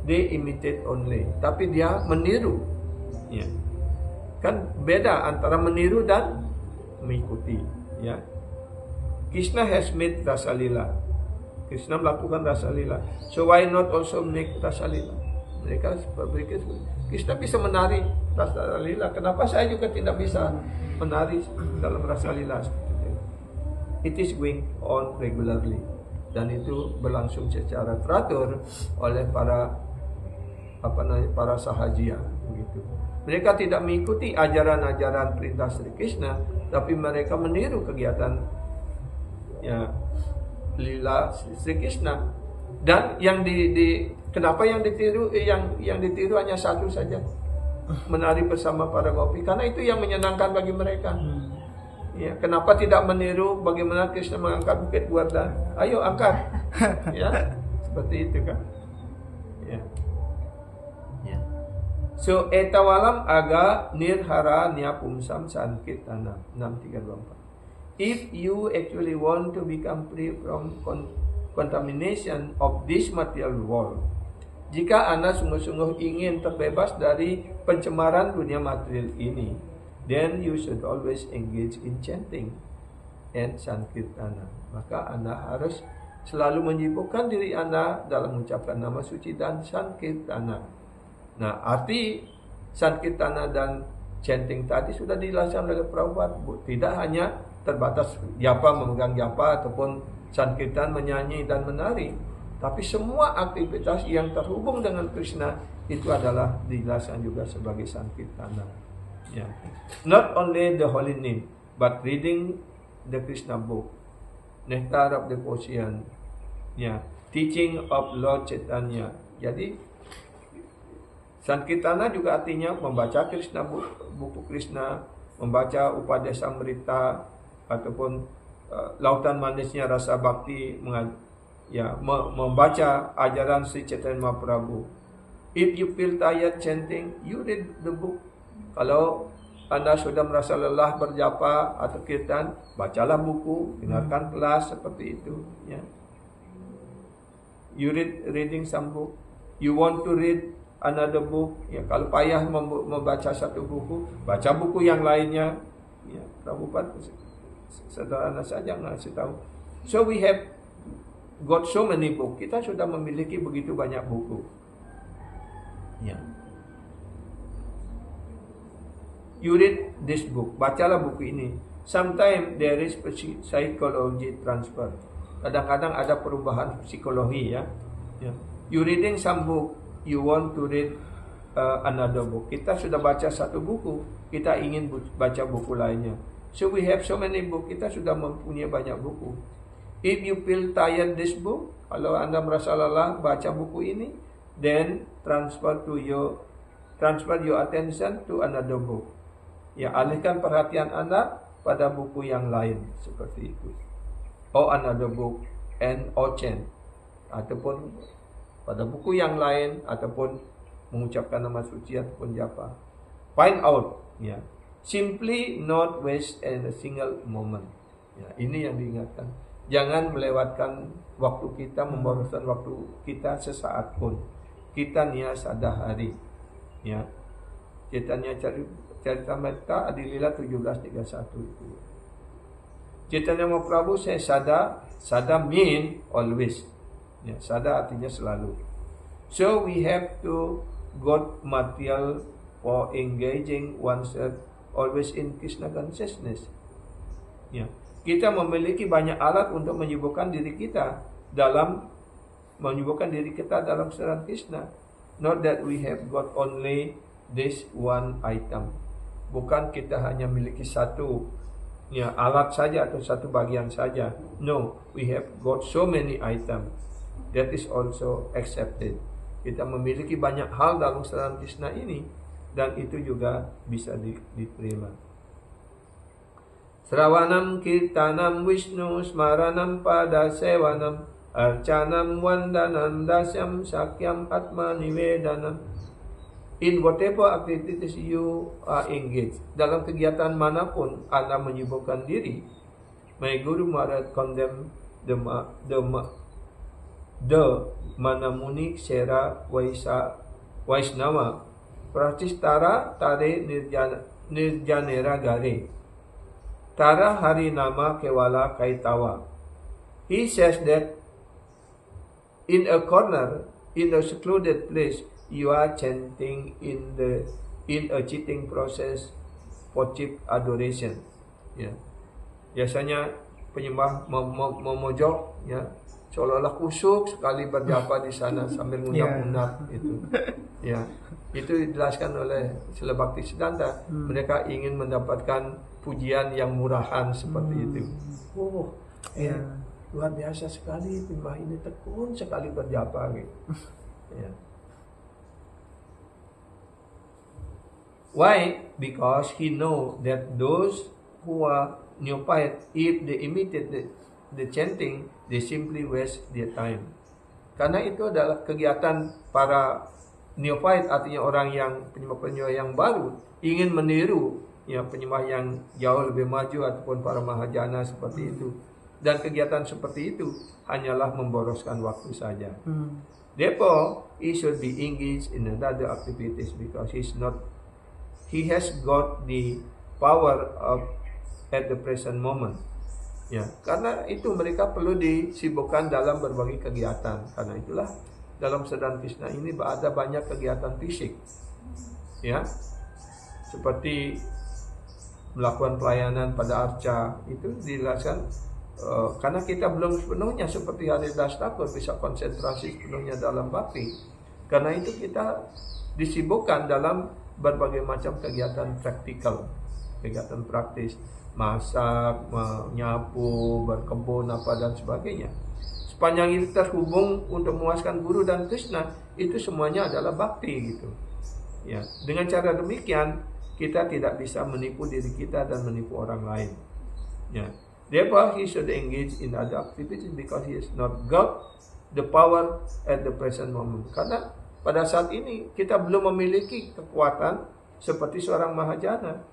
They imitate only. Tapi dia meniru. Ya. Kan beda antara meniru dan mengikuti. Ya. Krishna has made Rasalila. Krishna melakukan Rasalila. So why not also make Rasalila? Mereka berpikir, Krishna bisa menari Rasalila. Kenapa saya juga tidak bisa menari dalam Rasalila? It is going on regularly. Dan itu berlangsung secara teratur oleh para sahajia. Begitu. Mereka tidak mengikuti ajaran-ajaran perintah Sri Krishna, tapi mereka meniru kegiatan ya lila Sri Krishna. Dan yang kenapa yang ditiru hanya satu saja, menari bersama para gopi, karena itu yang menyenangkan bagi mereka. Ya, kenapa tidak meniru bagaimana Krishna mengangkat bukit Govardhana? Ayo angkat. Ya, seperti itu kan. Ya. Ya. So etawalam aga nirhara nyapumsam sankirtana 6324. If you actually want to become free from contamination of this material world, jika Anda sungguh-sungguh ingin terbebas dari pencemaran dunia material ini, then you should always engage in chanting and sankirtana. Maka Anda harus selalu menyibukkan diri Anda dalam mengucapkan nama suci dan sankirtana. Nah, arti sankirtana dan chanting tadi sudah dijelaskan oleh Prabhupada. Tidak hanya terbatas japa, memegang japa, ataupun sankirtan, menyanyi dan menari, tapi semua aktivitas yang terhubung dengan Krishna itu adalah dijelaskan juga sebagai sankirtana. Yeah. Not only the holy name, but reading the Krishna book, Nectar of Devotion, yeah, teaching of Lord Chaitanya. Jadi sankirtana juga artinya membaca Krishna buku Krishna, membaca Upadesamrita ataupun lautan manisnya rasa bakti, membaca ajaran Sri Chaitanya Mahaprabhu. If you feel tired chanting, you read the book. Kalau Anda sudah merasa lelah berjapa atau kirtan, bacalah buku, dengarkan kelas seperti itu. Ya. You reading some book. You want to read another book. Ya, kalau payah membaca satu buku, baca buku yang lainnya. Ya, Prabhupada sederhana saja ngasih tahu. So we have got so many book. Kita sudah memiliki begitu banyak buku. Ya. You read this book, bacalah buku ini. Sometimes there is psychology transfer. Kadang-kadang ada perubahan psikologi ya. You reading some book, you want to read another book. Kita sudah baca satu buku, kita ingin baca buku lainnya. So we have so many book. Kita sudah mempunyai banyak buku. If you feel tired this book, kalau Anda merasa lelah baca buku ini, then transfer your attention to another book. Ya, alihkan perhatian Anda pada buku yang lain seperti itu. Or another book and change, ataupun pada buku yang lain, ataupun mengucapkan nama suci ataupun japa. Find out, ya. Simply not waste a single moment. Ya, ini yang diingatkan. Jangan melewatkan waktu kita, memboroskan waktu kita sesaat pun. Kita niat sadahari. Ya. Chaitanya Charitamrita Adilila 17:31 itu. Chaitanya Mahaprabhu saya sada mean always. Ya, sada artinya selalu. So we have to got material for engaging oneself always in Krishna consciousness. Ya, kita memiliki banyak alat untuk menyibukkan diri kita dalam kesadaran Krishna. Not that we have got only this one item. Bukan kita hanya memiliki satu alat saja atau satu bagian saja. No, we have got so many items. That is also accepted. Kita memiliki banyak hal dalam kesadaran Krishna ini, dan itu juga bisa diterima. Sravanam kirtanam Vishnu smaranam pada sevanam arcanam vandanam dasyam sakyam atma nivedanam. In whatever activities you are engaged, dalam kegiatan manapun Anda menyibukkan diri, my Guru Maharaj condemn the Manamuni Sera Vaisnava Prachistara Tare Nirjanera Gare Tara Harinama Kewala Kaitawa. He says that in a corner, in a secluded place, you are chanting in a cheating process for cheap adoration. Ya. Biasanya penyembah memojok, ya, seolah-olah kusuk sekali berjapa di sana sambil ngundap-ngundap itu. Ya, itu dijelaskan oleh Srila Bhaktisiddhanta. Mereka ingin mendapatkan pujian yang murahan seperti itu. Luar biasa sekali penyembah ini, tekun sekali berjapa gitu. Ya. Why? Because he know that those who are neophyte, if they imitate the chanting, they simply waste their time. Karena itu adalah kegiatan para neophyte, artinya orang yang penyembah-penyembah yang baru ingin meniru penyembah yang jauh lebih maju ataupun para mahajana seperti itu. Dan kegiatan seperti itu hanyalah memboroskan waktu saja. Therefore, he should be engaged in other activities because he has got the power of at the present moment. Ya, karena itu mereka perlu disibukkan dalam berbagai kegiatan. Karena itulah dalam sedang Krishna ini ada banyak kegiatan fisik. Ya. Seperti melakukan pelayanan pada arca itu dijelaskan karena kita belum sepenuhnya seperti Haridas Thakur bisa konsentrasi sepenuhnya dalam bakti. Karena itu kita disibukkan dalam berbagai macam kegiatan praktikal, kegiatan praktis, masak, menyapu, berkebun, apa dan sebagainya. Sepanjang itu terhubung untuk memuaskan Guru dan Krishna, itu semuanya adalah bakti gitu. Ya, dengan cara demikian kita tidak bisa menipu diri kita dan menipu orang lain. Ya, therefore he should engage in other activities because he has not got the power at the present moment. Karena pada saat ini kita belum memiliki kekuatan seperti seorang mahajana.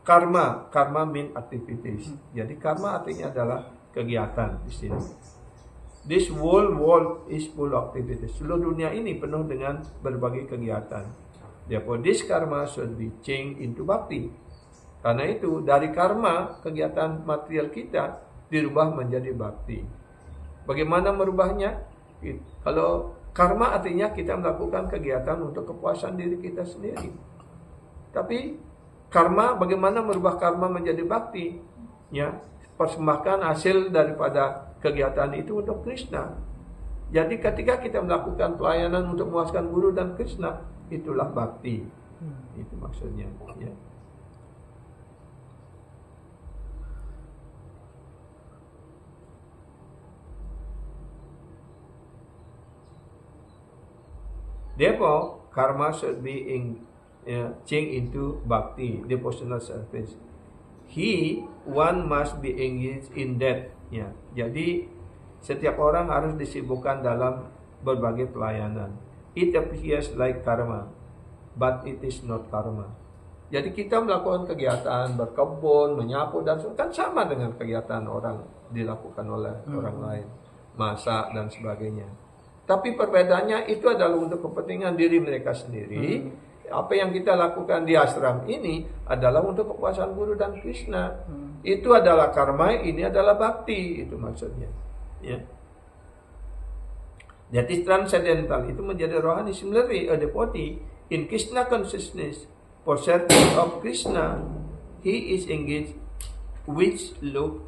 Karma mean activities. Jadi karma artinya adalah kegiatan di sini. This whole world is full of activities. Seluruh dunia ini penuh dengan berbagai kegiatan. Therefore this karma should be changed into bhakti. Karena itu dari karma kegiatan material kita dirubah menjadi bhakti. Bagaimana merubahnya? Kalau karma artinya kita melakukan kegiatan untuk kepuasan diri kita sendiri. Tapi karma, bagaimana merubah karma menjadi bhakti? Ya, persembahkan hasil daripada kegiatan itu untuk Krishna. Jadi ketika kita melakukan pelayanan untuk memuaskan Guru dan Krishna, itulah bhakti. Itu maksudnya. Ya. Therefore, karma should be changed into bhakti, devotional service. One must be engaged in that. Ya, jadi setiap orang harus disibukkan dalam berbagai pelayanan. It appears like karma, but it is not karma. Jadi kita melakukan kegiatan berkebun, menyapu dan kan sama dengan kegiatan orang dilakukan oleh orang lain, masak dan sebagainya. Tapi perbedaannya itu adalah untuk kepentingan diri mereka sendiri. Apa yang kita lakukan di ashram ini adalah untuk kepuasan Guru dan Krishna. Itu adalah karma, ini adalah bhakti, itu maksudnya. Ya. That is transcendental, itu menjadi rohani. Similarly, a devotee in Krishna consciousness for service of Krishna, he is engaged, which look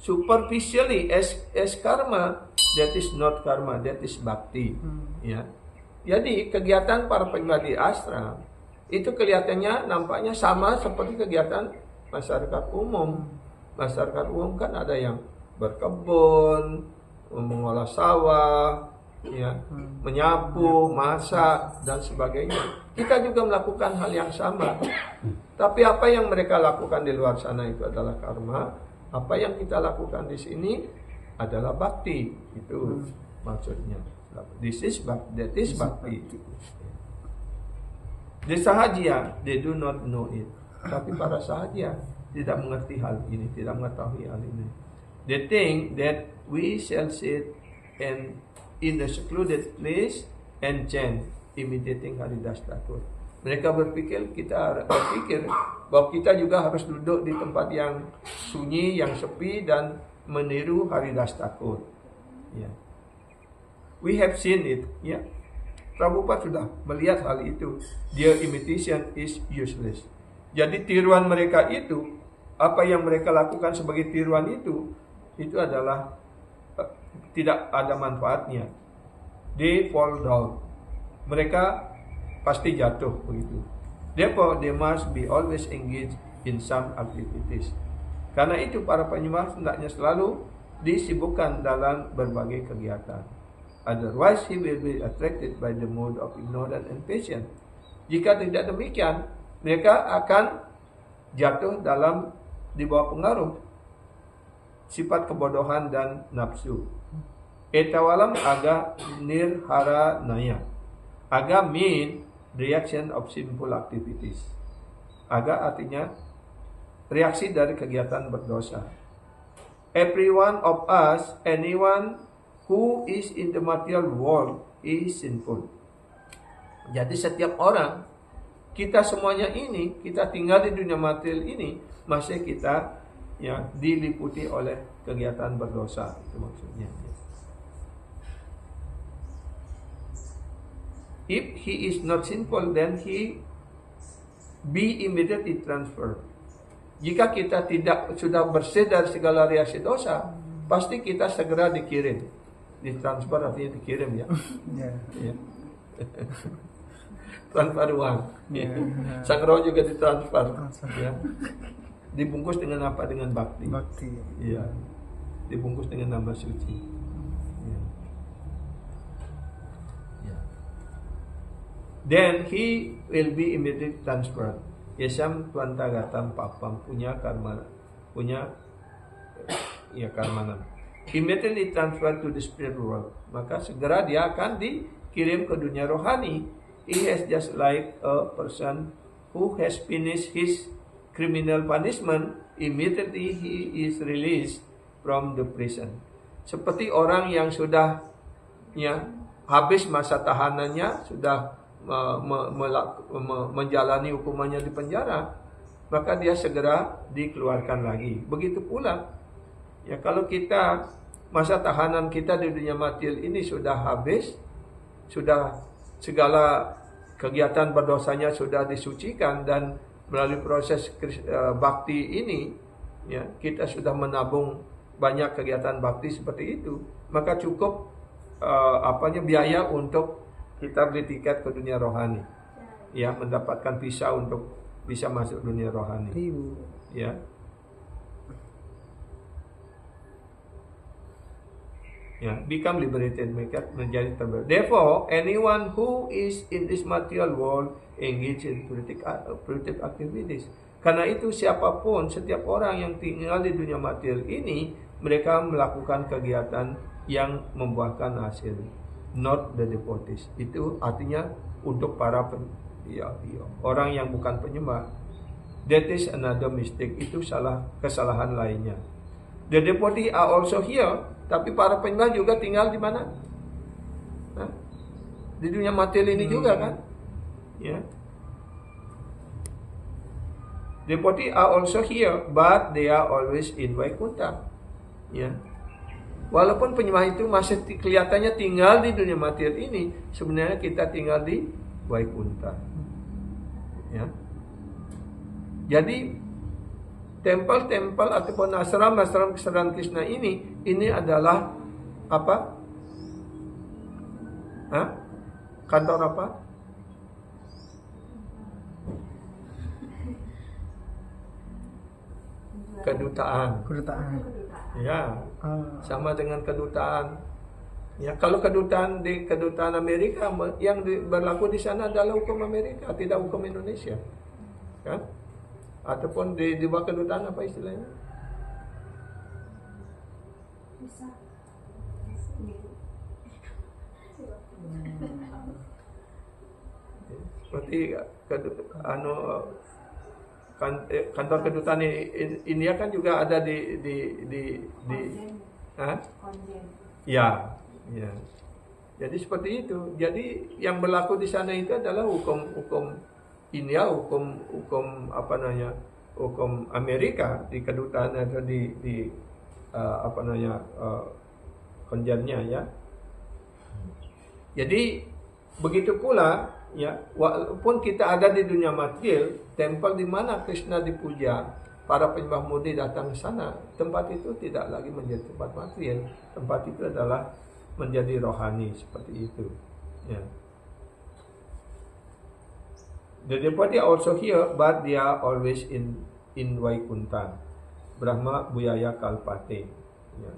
superficially as karma. That is not karma, that is bhakti. Ya. Jadi kegiatan para pribadi ashram itu kelihatannya nampaknya sama seperti kegiatan masyarakat umum. Masyarakat umum kan ada yang berkebun, mengolah sawah, ya, menyapu, masak dan sebagainya. Kita juga melakukan hal yang sama. Tapi apa yang mereka lakukan di luar sana itu adalah karma. Apa yang kita lakukan di sini adalah bhakti. Itu maksudnya. This is bhakti, that is bhakti. The sahajya, they do not know it. Tapi para sahajya tidak mengerti hal ini, tidak mengetahui hal ini. They think that we shall sit and in a secluded place and chant, imitating Haridas Thakur. Mereka berpikir bahwa kita juga harus duduk di tempat yang sunyi, yang sepi dan meniru Haridas Thakur. Ya. We have seen it, ya. Prabhupada sudah melihat hal itu. Their imitation is useless. Jadi tiruan mereka itu, apa yang mereka lakukan sebagai tiruan itu adalah tidak ada manfaatnya. They fall down. Mereka pasti jatuh begitu. Therefore, they must be always engaged in some activities. Karena itu para penyembah hendaknya selalu disibukkan dalam berbagai kegiatan. Otherwise, he will be attracted by the mood of ignorance and patience. Jika tidak demikian, mereka akan jatuh di bawah pengaruh sifat kebodohan dan nafsu. Etawalam aga nirhara naya. Aga mean reaction of sinful activities. Aga artinya reaksi dari kegiatan berdosa. Every one of us, anyone who is in the material world is sinful. Jadi setiap orang, kita semuanya ini, kita tinggal di dunia material ini, masih kita ya diliputi oleh kegiatan berdosa, itu maksudnya. If he is not sinful, then he be immediately transferred. Jika kita sudah bersih dari segala reaksi dosa, pasti kita segera dikirim. Ditransfer artinya dikirim ya. Yeah. Transfer uang. Yeah. Sang roh juga ditransfer. Ya. Dibungkus dengan apa? Dengan bhakti. Iya. Dibungkus dengan nama suci. Ya. Ya. Then he will be immediately transferred. Yesam Twantagatam Papam punya karma, karmanam. Immediately transferred to the spirit world. Maka segera dia akan dikirim ke dunia rohani. He has just like a person who has finished his criminal punishment. Immediately he is released from the prison. Seperti orang yang sudah habis masa tahanannya, sudah menjalani hukumannya di penjara, maka dia segera dikeluarkan lagi. Begitu pula ya, kalau kita masa tahanan kita di dunia material ini sudah habis, sudah segala kegiatan berdosanya sudah disucikan, dan melalui proses bakti ini ya, kita sudah menabung banyak kegiatan bakti seperti itu, maka cukup biaya untuk kita beli tiket ke dunia rohani, ya, mendapatkan visa untuk bisa masuk dunia rohani. Ya. Ya, become liberated, mereka menjadi terbebas. Therefore, anyone who is in this material world engage in productive activities. Karena itu siapapun, setiap orang yang tinggal di dunia material ini, mereka melakukan kegiatan yang membuahkan hasil. Not the devotees. Itu artinya untuk para orang yang bukan penyembah. That is another mistake. Itu kesalahan lainnya. The devotee are also here, tapi para penyembah juga tinggal di mana? Di dunia material ini juga kan? Ya. Devotee are also here, but they are always in Vaikuntha. Ya. Walaupun penyembah itu masih kelihatannya tinggal di dunia material ini, sebenarnya kita tinggal di Vaikuntha. Ya. Jadi tempel-tempel ataupun asram-asram kesadaran Krishna ini adalah apa? Kantor apa? Kedutaan. Ya, sama dengan kedutaan. Ya, kalau kedutaan Amerika, yang berlaku di sana adalah hukum Amerika, tidak hukum Indonesia, kan? Ataupun di bawah kedutaan apa istilahnya? Bisa. Seperti kantor kedutaan India kan juga ada di Ya. Jadi seperti itu. Jadi yang berlaku di sana itu adalah hukum India, hukum hukum Amerika di kedutaan atau di konjennya ya. Jadi begitu pula ya, walaupun kita ada di dunia material, tempel di mana Krishna dipuja, para penyembah murni datang ke sana, tempat itu tidak lagi menjadi tempat material, tempat itu adalah menjadi rohani seperti itu. Ya. The devotee are also here, but they are always in Vaikuntha. Brahma Buyaya Kalpate. Yeah.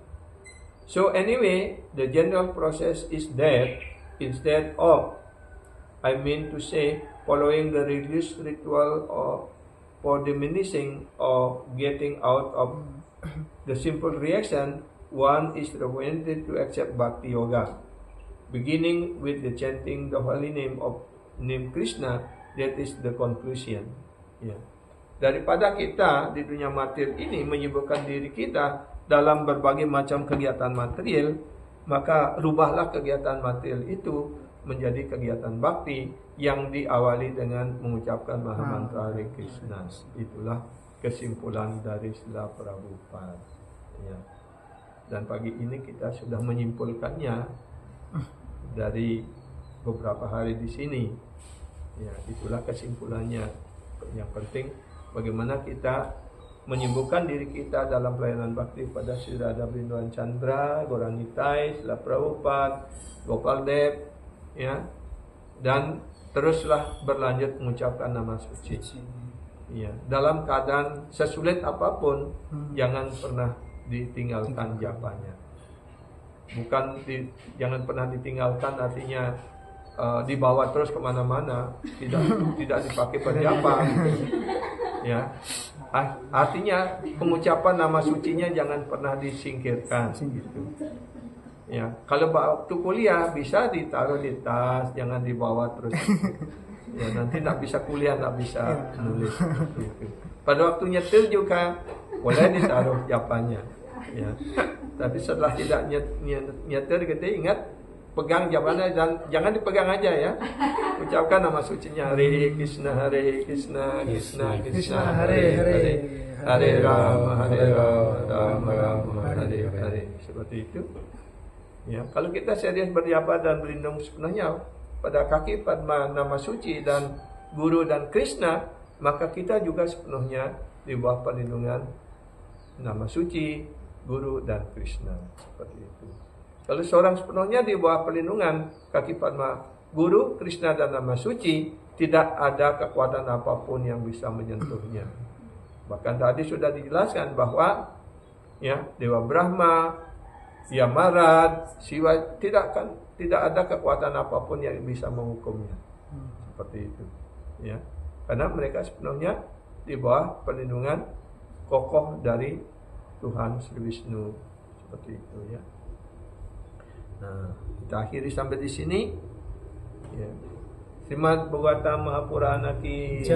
So anyway, the general process is that instead of, following the religious ritual for diminishing or getting out of the simple reaction, one is recommended to accept Bhakti Yoga, beginning with the chanting the holy name Krishna. That is the conclusion. Ya. Daripada kita di dunia material ini menyibukkan diri kita dalam berbagai macam kegiatan material, maka rubahlah kegiatan material itu menjadi kegiatan bakti yang diawali dengan mengucapkan Mahamantra Hare Krishna. Itulah kesimpulan dari Srila Prabhupada. Ya. Dan pagi ini kita sudah menyimpulkannya dari beberapa hari di sini. Ya, itulah kesimpulannya. Yang penting bagaimana kita menyembuhkan diri kita dalam pelayanan bakti pada Sri Radha Brindavan Chandra, Goranitai, Srila Prabhupada, Gopal Dev, ya, dan teruslah berlanjut mengucapkan nama suci. Ya, dalam keadaan sesulit apapun, jangan pernah ditinggalkan japanya. Jangan pernah ditinggalkan artinya dibawa terus kemana-mana, tidak dipakai berjapa. Ya, artinya pengucapan nama sucinya jangan pernah disingkirkan. Gitu. Ya, kalau waktu kuliah bisa ditaruh di tas, jangan dibawa terus. Ya, nanti tak bisa kuliah, tak bisa nulis. Gitu. Pada waktu nyetir juga boleh ditaruh japanya. Ya, tapi setelah tidak nyetir gitu, ingat pegang jawabannya dan jangan dipegang aja ya. Ucapkan nama sucinya Hare Krishna Hare Krishna Krishna Krishna Hare Hare Hare Rama Rama Rama Hare Hare. Seperti itu. Ya, kalau kita serius berjapa dan berlindung sepenuhnya pada kaki Padma nama suci dan Guru dan Krishna, maka kita juga sepenuhnya di bawah perlindungan nama suci, Guru dan Krishna. Seperti itu. Kalau seorang sepenuhnya di bawah perlindungan kaki Padma Guru, Krishna dan nama suci, tidak ada kekuatan apapun yang bisa menyentuhnya. Bahkan tadi sudah dijelaskan bahwa ya Dewa Brahma, ia marah, siwa, tidak ada kekuatan apapun yang bisa menghukumnya. Seperti itu. Ya. Karena mereka sepenuhnya di bawah perlindungan kokoh dari Tuhan Sri Wisnu. Seperti itu ya. Nah, kita akhiri sampai di sini. Ya. Srimad Bhagavatam Mahapurana ki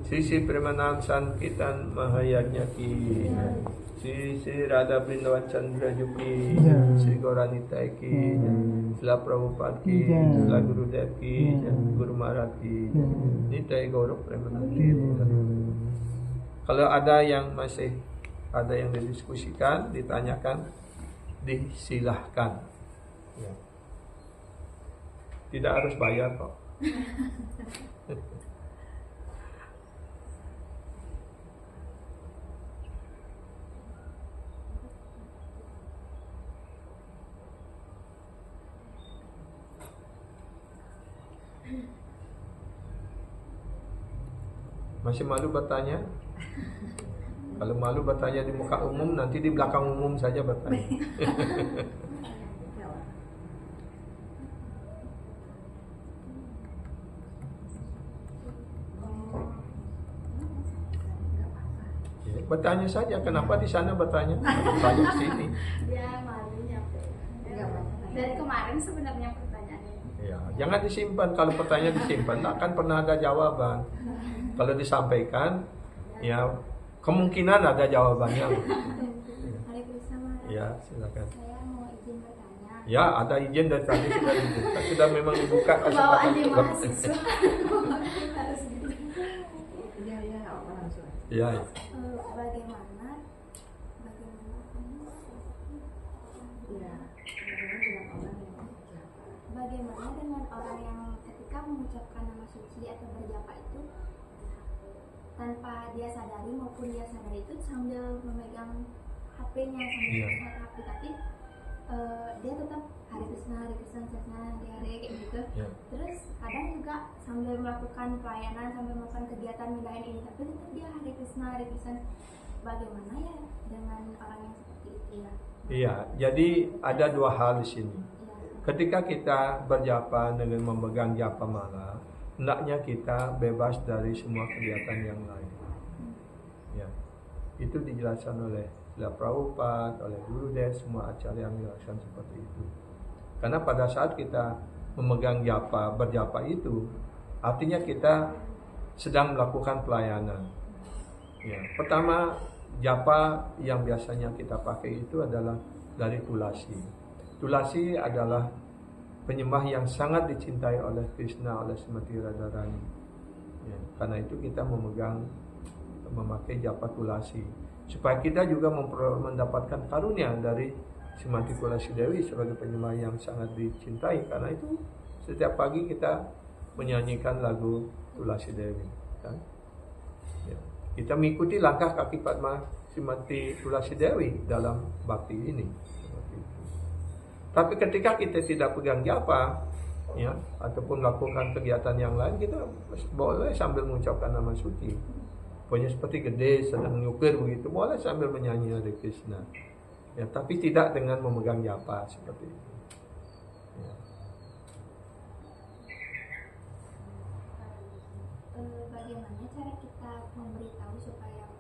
Sri Premanam Sankitan Mahayanya ki Sri Radha Brindavan Chandra Juki Sri Gauranita ki Sila Prabhupada ki Sila Gurudev ki Guru Maharaj ki Nitai Gaurav Premanandi. Kalau ada yang masih ada yang didiskusikan, ditanyakan, disilahkan ya. Tidak harus bayar kok. Masih malu bertanya? Kalau malu bertanya di muka umum, nanti di belakang umum saja bertanya. Bertanya saja, kenapa di sana bertanya? Banyak di sini. Dia malunya. Dari kemarin sebenarnya pertanyaannya. Ya, jangan disimpan. Kalau pertanyaan disimpan, tak akan pernah ada jawaban. Kalau disampaikan, ya kemungkinan ada jawabannya. Hari bersama. Ya, silakan. Saya mau izin bertanya. Ya, ada izin dari tadi sudah dibuka. Sudah memang dibuka Kebawaan di kesempatan. mahasiswa. Harus gitu. Ya, bagaimana dengan orang yang ketika mengucapkan nama suci atau berjapa itu tanpa dia sadari maupun dia sadari itu sambil memegang HP-nya sambil melihat HP, tapi dia tetap Hare Krishna, Hare kayak gitu. Terus kadang juga sambil melakukan pelayanan, sambil melakukan kegiatan mindahin ini, tapi tetap dia Hare Krishna. Bagaimana ya dengan orang yang seperti itu ya? Iya, jadi ada dua hal di sini. Ketika kita berjapa dengan memegang japa mala, hendaknya kita bebas dari semua kegiatan yang lain. Ya, itu dijelaskan oleh Srila Prabhupada, oleh Gurudev, semua acara yang dilakukan seperti itu. Karena pada saat kita memegang japa, berjapa itu, artinya kita sedang melakukan pelayanan. Ya, pertama japa yang biasanya kita pakai itu adalah dari tulasi. Tulasi adalah penyembah yang sangat dicintai oleh Krishna, oleh Srimati Radharani. Ya, karena itu kita memakai japa tulasi supaya kita juga mendapatkan karunia dari Srimati Tulasi Dewi sebagai penyembah yang sangat dicintai. Karena itu setiap pagi kita menyanyikan lagu Tulasi Dewi. Kan? Ya, kita mengikuti langkah kaki Padma Srimati Tulasi Dewi dalam bakti ini. Tapi ketika kita tidak pegang japa, ya, ataupun melakukan kegiatan yang lain, kita boleh sambil mengucapkan nama suci. Pokoknya seperti gede sedang nyupir begitu, boleh sambil menyanyi Hare Krishna. Ya, tapi tidak dengan memegang japa seperti itu. Ya. Bagaimana cara kita memberitahu supaya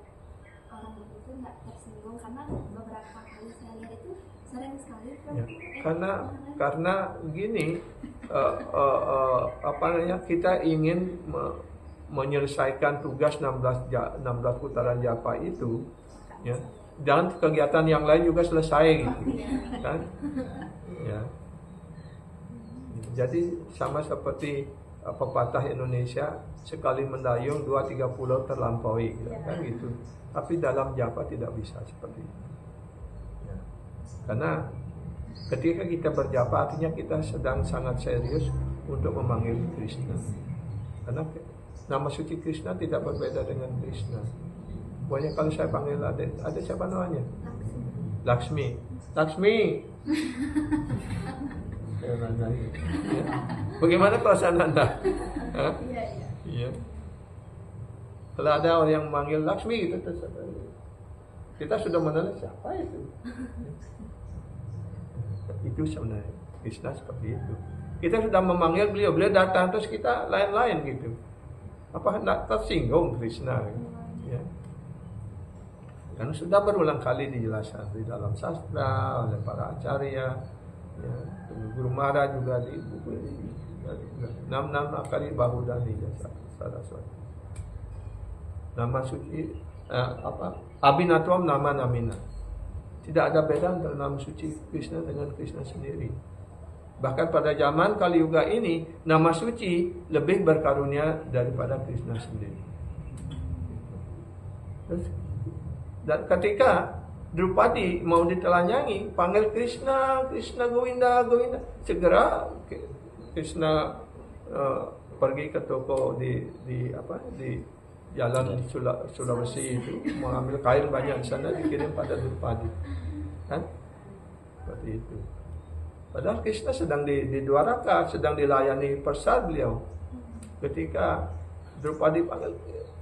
orang itu nggak tersinggung, karena beberapa kali saya lihat itu sering sekali Ya, karena gini, kita ingin menyelesaikan tugas 16 putaran japa itu, ya, dan kegiatan yang lain juga selesai gitu, kan? Ya. Jadi sama seperti pepatah Indonesia, sekali mendayung 2-3 pulau terlampaui, kan gitu. Tapi dalam japa tidak bisa seperti itu. Ya. Karena ketika kita berjapa artinya kita sedang sangat serius untuk memanggil Krishna. Karena nama suci Krishna tidak berbeda dengan Krishna. Pokoknya kalau saya panggil ada siapa namanya? Laksmi. Laksmi. Ya. Bagaimana perasaan Anda? Iya. Kalau ada orang yang memanggil Laksmi gitu, kita sudah mengenal siapa itu. Itu sebenarnya Krishna seperti itu. Kita sudah memanggil beliau, beliau datang terus kita lain-lain gitu. Apa hendak tersinggung Krishna? Ya. Karena sudah berulang kali dijelaskan di dalam sastra oleh para acarya, ya, Guru Mara juga di buku ini. 6 kali Bahudani jasa Saraswati. Nama suci Abhinatvam nama namina. Tidak ada beda antara nama suci Krishna dengan Krishna sendiri. Bahkan pada zaman Kali Yuga ini, nama suci lebih berkarunia daripada Krishna sendiri. Dan ketika Drupadi mau ditelanjangi, panggil Krishna, Krishna Govinda, Govinda. Segera Krishna pergi ke toko di jalan di Sulawesi itu, mengambil kain banyak di sana, dikirim pada Drupadi. Kan? Seperti itu. Padahal Krishna sedang di Dwaraka, sedang dilayani persad beliau. Ketika Drupadi panggil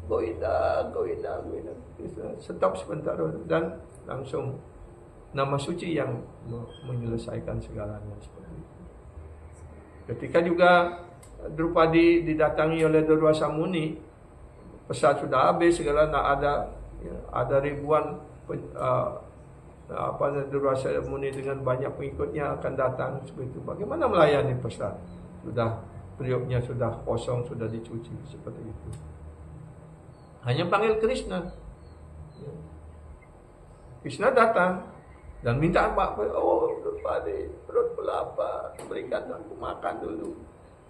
Govinda, Govinda, Govinda, Krishna stop sebentar dan langsung nama suci yang menyelesaikan segalanya seperti itu. Ketika juga Drupadi didatangi oleh Durwasa Muni, pesat sudah habis segala, ada ribuan Durwasa Muni dengan banyak pengikutnya akan datang seperti itu. Bagaimana melayani pesat? Sudah periuknya sudah kosong, sudah dicuci seperti itu. Hanya panggil Krishna. Krishna datang dan minta apa? Oh, Drupadi, perutku lapar, berikan aku makan dulu.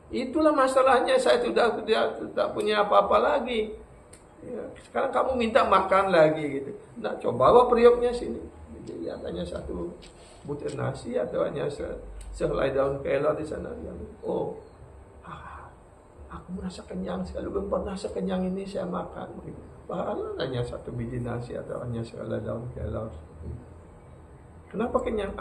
Itulah masalahnya, saya sudah tidak punya apa-apa lagi. Ya, sekarang kamu minta makan lagi gitu. Nah, coba bawa periuknya sini. Jadi hanya satu butir nasi atau hanya sehelai daun kelor di sana. Aku merasa kenyang sekali, belum pernah sekenyang ini saya makan. Bahkan hanya satu biji nasi atau hanya sehelai daun kelor. Kenapa kenyang?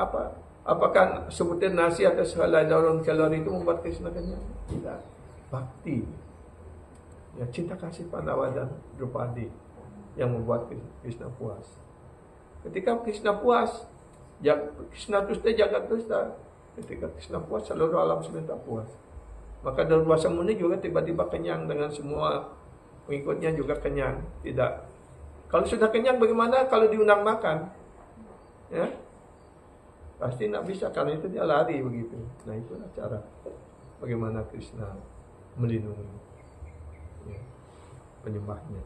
Apakah sebutir nasi atau sehelai daun kelor itu membuat Krishna kenyang? Tidak. Bakti, ya, cinta kasih Pandawa dan Drupadi yang membuat Krishna puas. Ketika Krishna puas, Krishna tusta jagat tusta. Ketika Krishna puas, seluruh alam semesta puas. Maka Durwasa Muni juga tiba-tiba kenyang dengan semua pengikutnya juga kenyang. Tidak. Kalau sudah kenyang bagaimana kalau diundang makan? Ya, pasti tidak bisa, karena itu dia lari begitu. Nah, itulah cara bagaimana Krishna melindungi penyembahnya.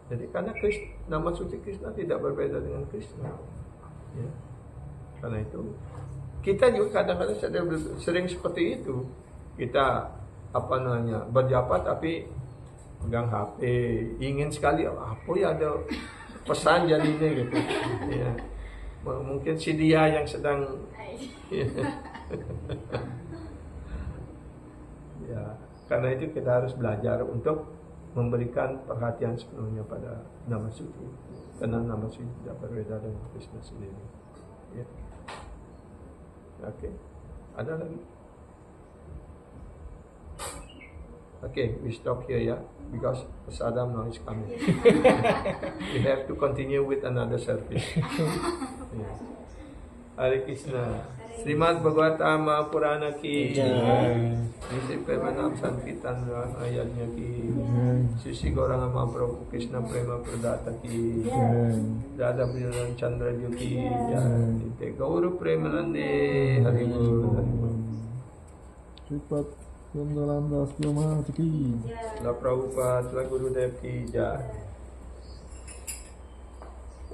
Jadi karena nama suci Krishna tidak berbeda dengan Krishna. Ya. Karena itu kita juga kadang-kadang sering seperti itu. Kita berjapa tapi pegang HP, ingin sekali apa ya ada pesan jadinya gitu. Ya. Mungkin si dia yang sedang ya, karena itu kita harus belajar untuk memberikan perhatian sepenuhnya pada nama suci, karena nama suci tidak berbeda dengan Krishna sendiri. Ya. Oke, ada lagi? Okay, we stop here ya, because Sadam now is coming. We have to continue with another service. Yeah. Hare Krishna. Srimad Bhagavatam Purana ki Nisi Premanam Sankirtan ayatnya ki Sisi Gauranga Mahaprabhu Krishna Prema Pradata ki Dada Bhiran Chandra Yuki Nite Gauru Premanande Haribol Sripat Sundaram Das Brahma ki La Prabhupada La Gurudev ki Jai.